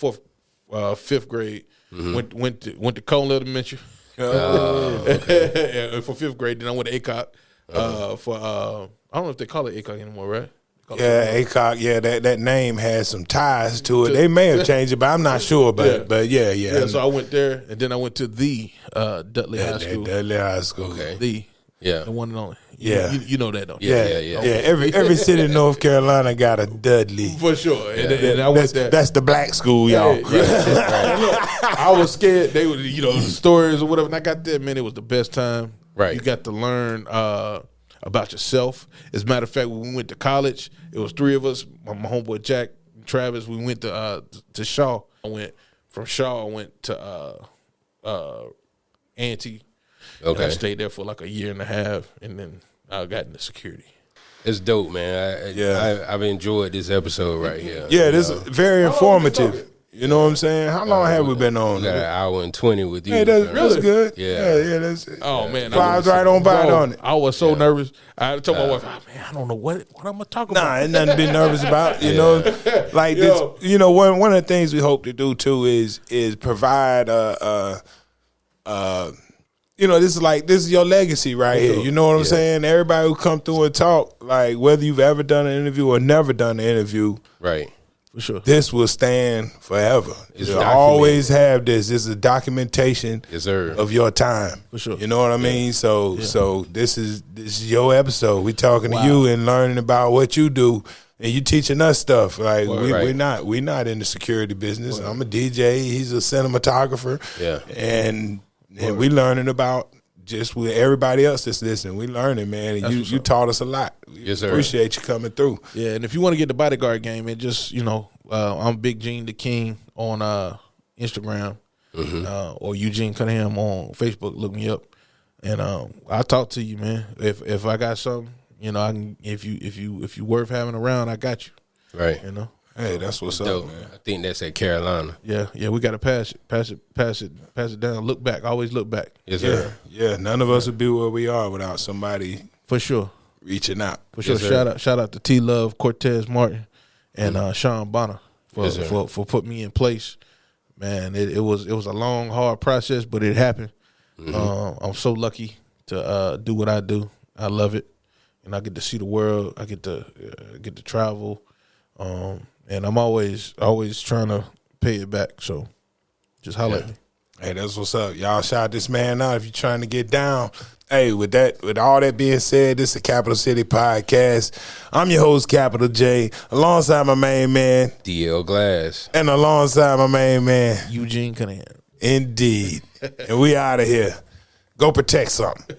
fifth grade. Mm-hmm. Went to Cone Elementary. For fifth grade. Then I went to ACOC for I don't know if they call it ACOC anymore, right? Yeah, ACOC. Yeah, that name has some ties to it. They may have changed it, but I'm not sure. But yeah. Yeah, so I went there, and then I went to the Dudley High School. Dudley High School. Okay. The one and only. You know that, don't you? Yeah. Every city in North Carolina got a Dudley. For sure. And I went there. That's the black school, y'all. I was scared. They would, the stories or whatever. And I got there, man, it was the best time. Right. You got to learn about yourself. As a matter of fact, when we went to college, it was three of us. My homeboy Jack, Travis. We went to Shaw. From Shaw. I went to Ante. Okay. And I stayed there for like a year and a half, and then I got into security. It's dope, man. I've enjoyed this episode right here. Yeah, this is very informative. You know what I'm saying? How long have we been on? We got an hour and 20 with you. Hey, that's good. Yeah. That's Oh man, flies right on by on it. I was so nervous. I told my wife, man, I don't know what I'm gonna talk about. Nah, ain't nothing to be nervous about. You know, like this. You know, one of the things we hope to do too is provide this is your legacy right here. You know what I'm saying? Everybody who come through and talk, like whether you've ever done an interview or never done an interview, right? For sure, this will stand forever. You'll always have this. This is a documentation of your time. For sure, you know what I mean. So this is your episode. We talking to you and learning about what you do. And you teaching us stuff. Like we're not in the security business. I'm a DJ. He's a cinematographer. Yeah, and we learning about just with everybody else that's listening. We learning, man. And you taught us a lot. We appreciate you coming through. Yeah, and if you want to get the bodyguard game, it just I'm Big Gene the King on Instagram, or Eugene Cunningham on Facebook. Look me up, and I'll talk to you, man. If I got something. I can if you worth having around, I got you. Right. Hey, that's what's up, man. I think that's at Carolina. Yeah, we got to pass it down. Look back, always look back. Yes, sir. Yeah. None of us would be where we are without somebody for sure reaching out. For sure. Yes, shout out to T Love, Cortez Martin, and Sean Bonner for putting me in place. Man, it was a long, hard process, but it happened. I'm so lucky to do what I do. I love it. And I get to see the world. I get to travel, and I'm always trying to pay it back. So, just holler at me. Hey, that's what's up, y'all. Shout this man out if you're trying to get down. Hey, with all that being said, this is the Capital City Podcast. I'm your host, Capital J, alongside my main man, DL Glass, and alongside my main man, Eugene Cunningham. Indeed, and we out of here. Go protect something.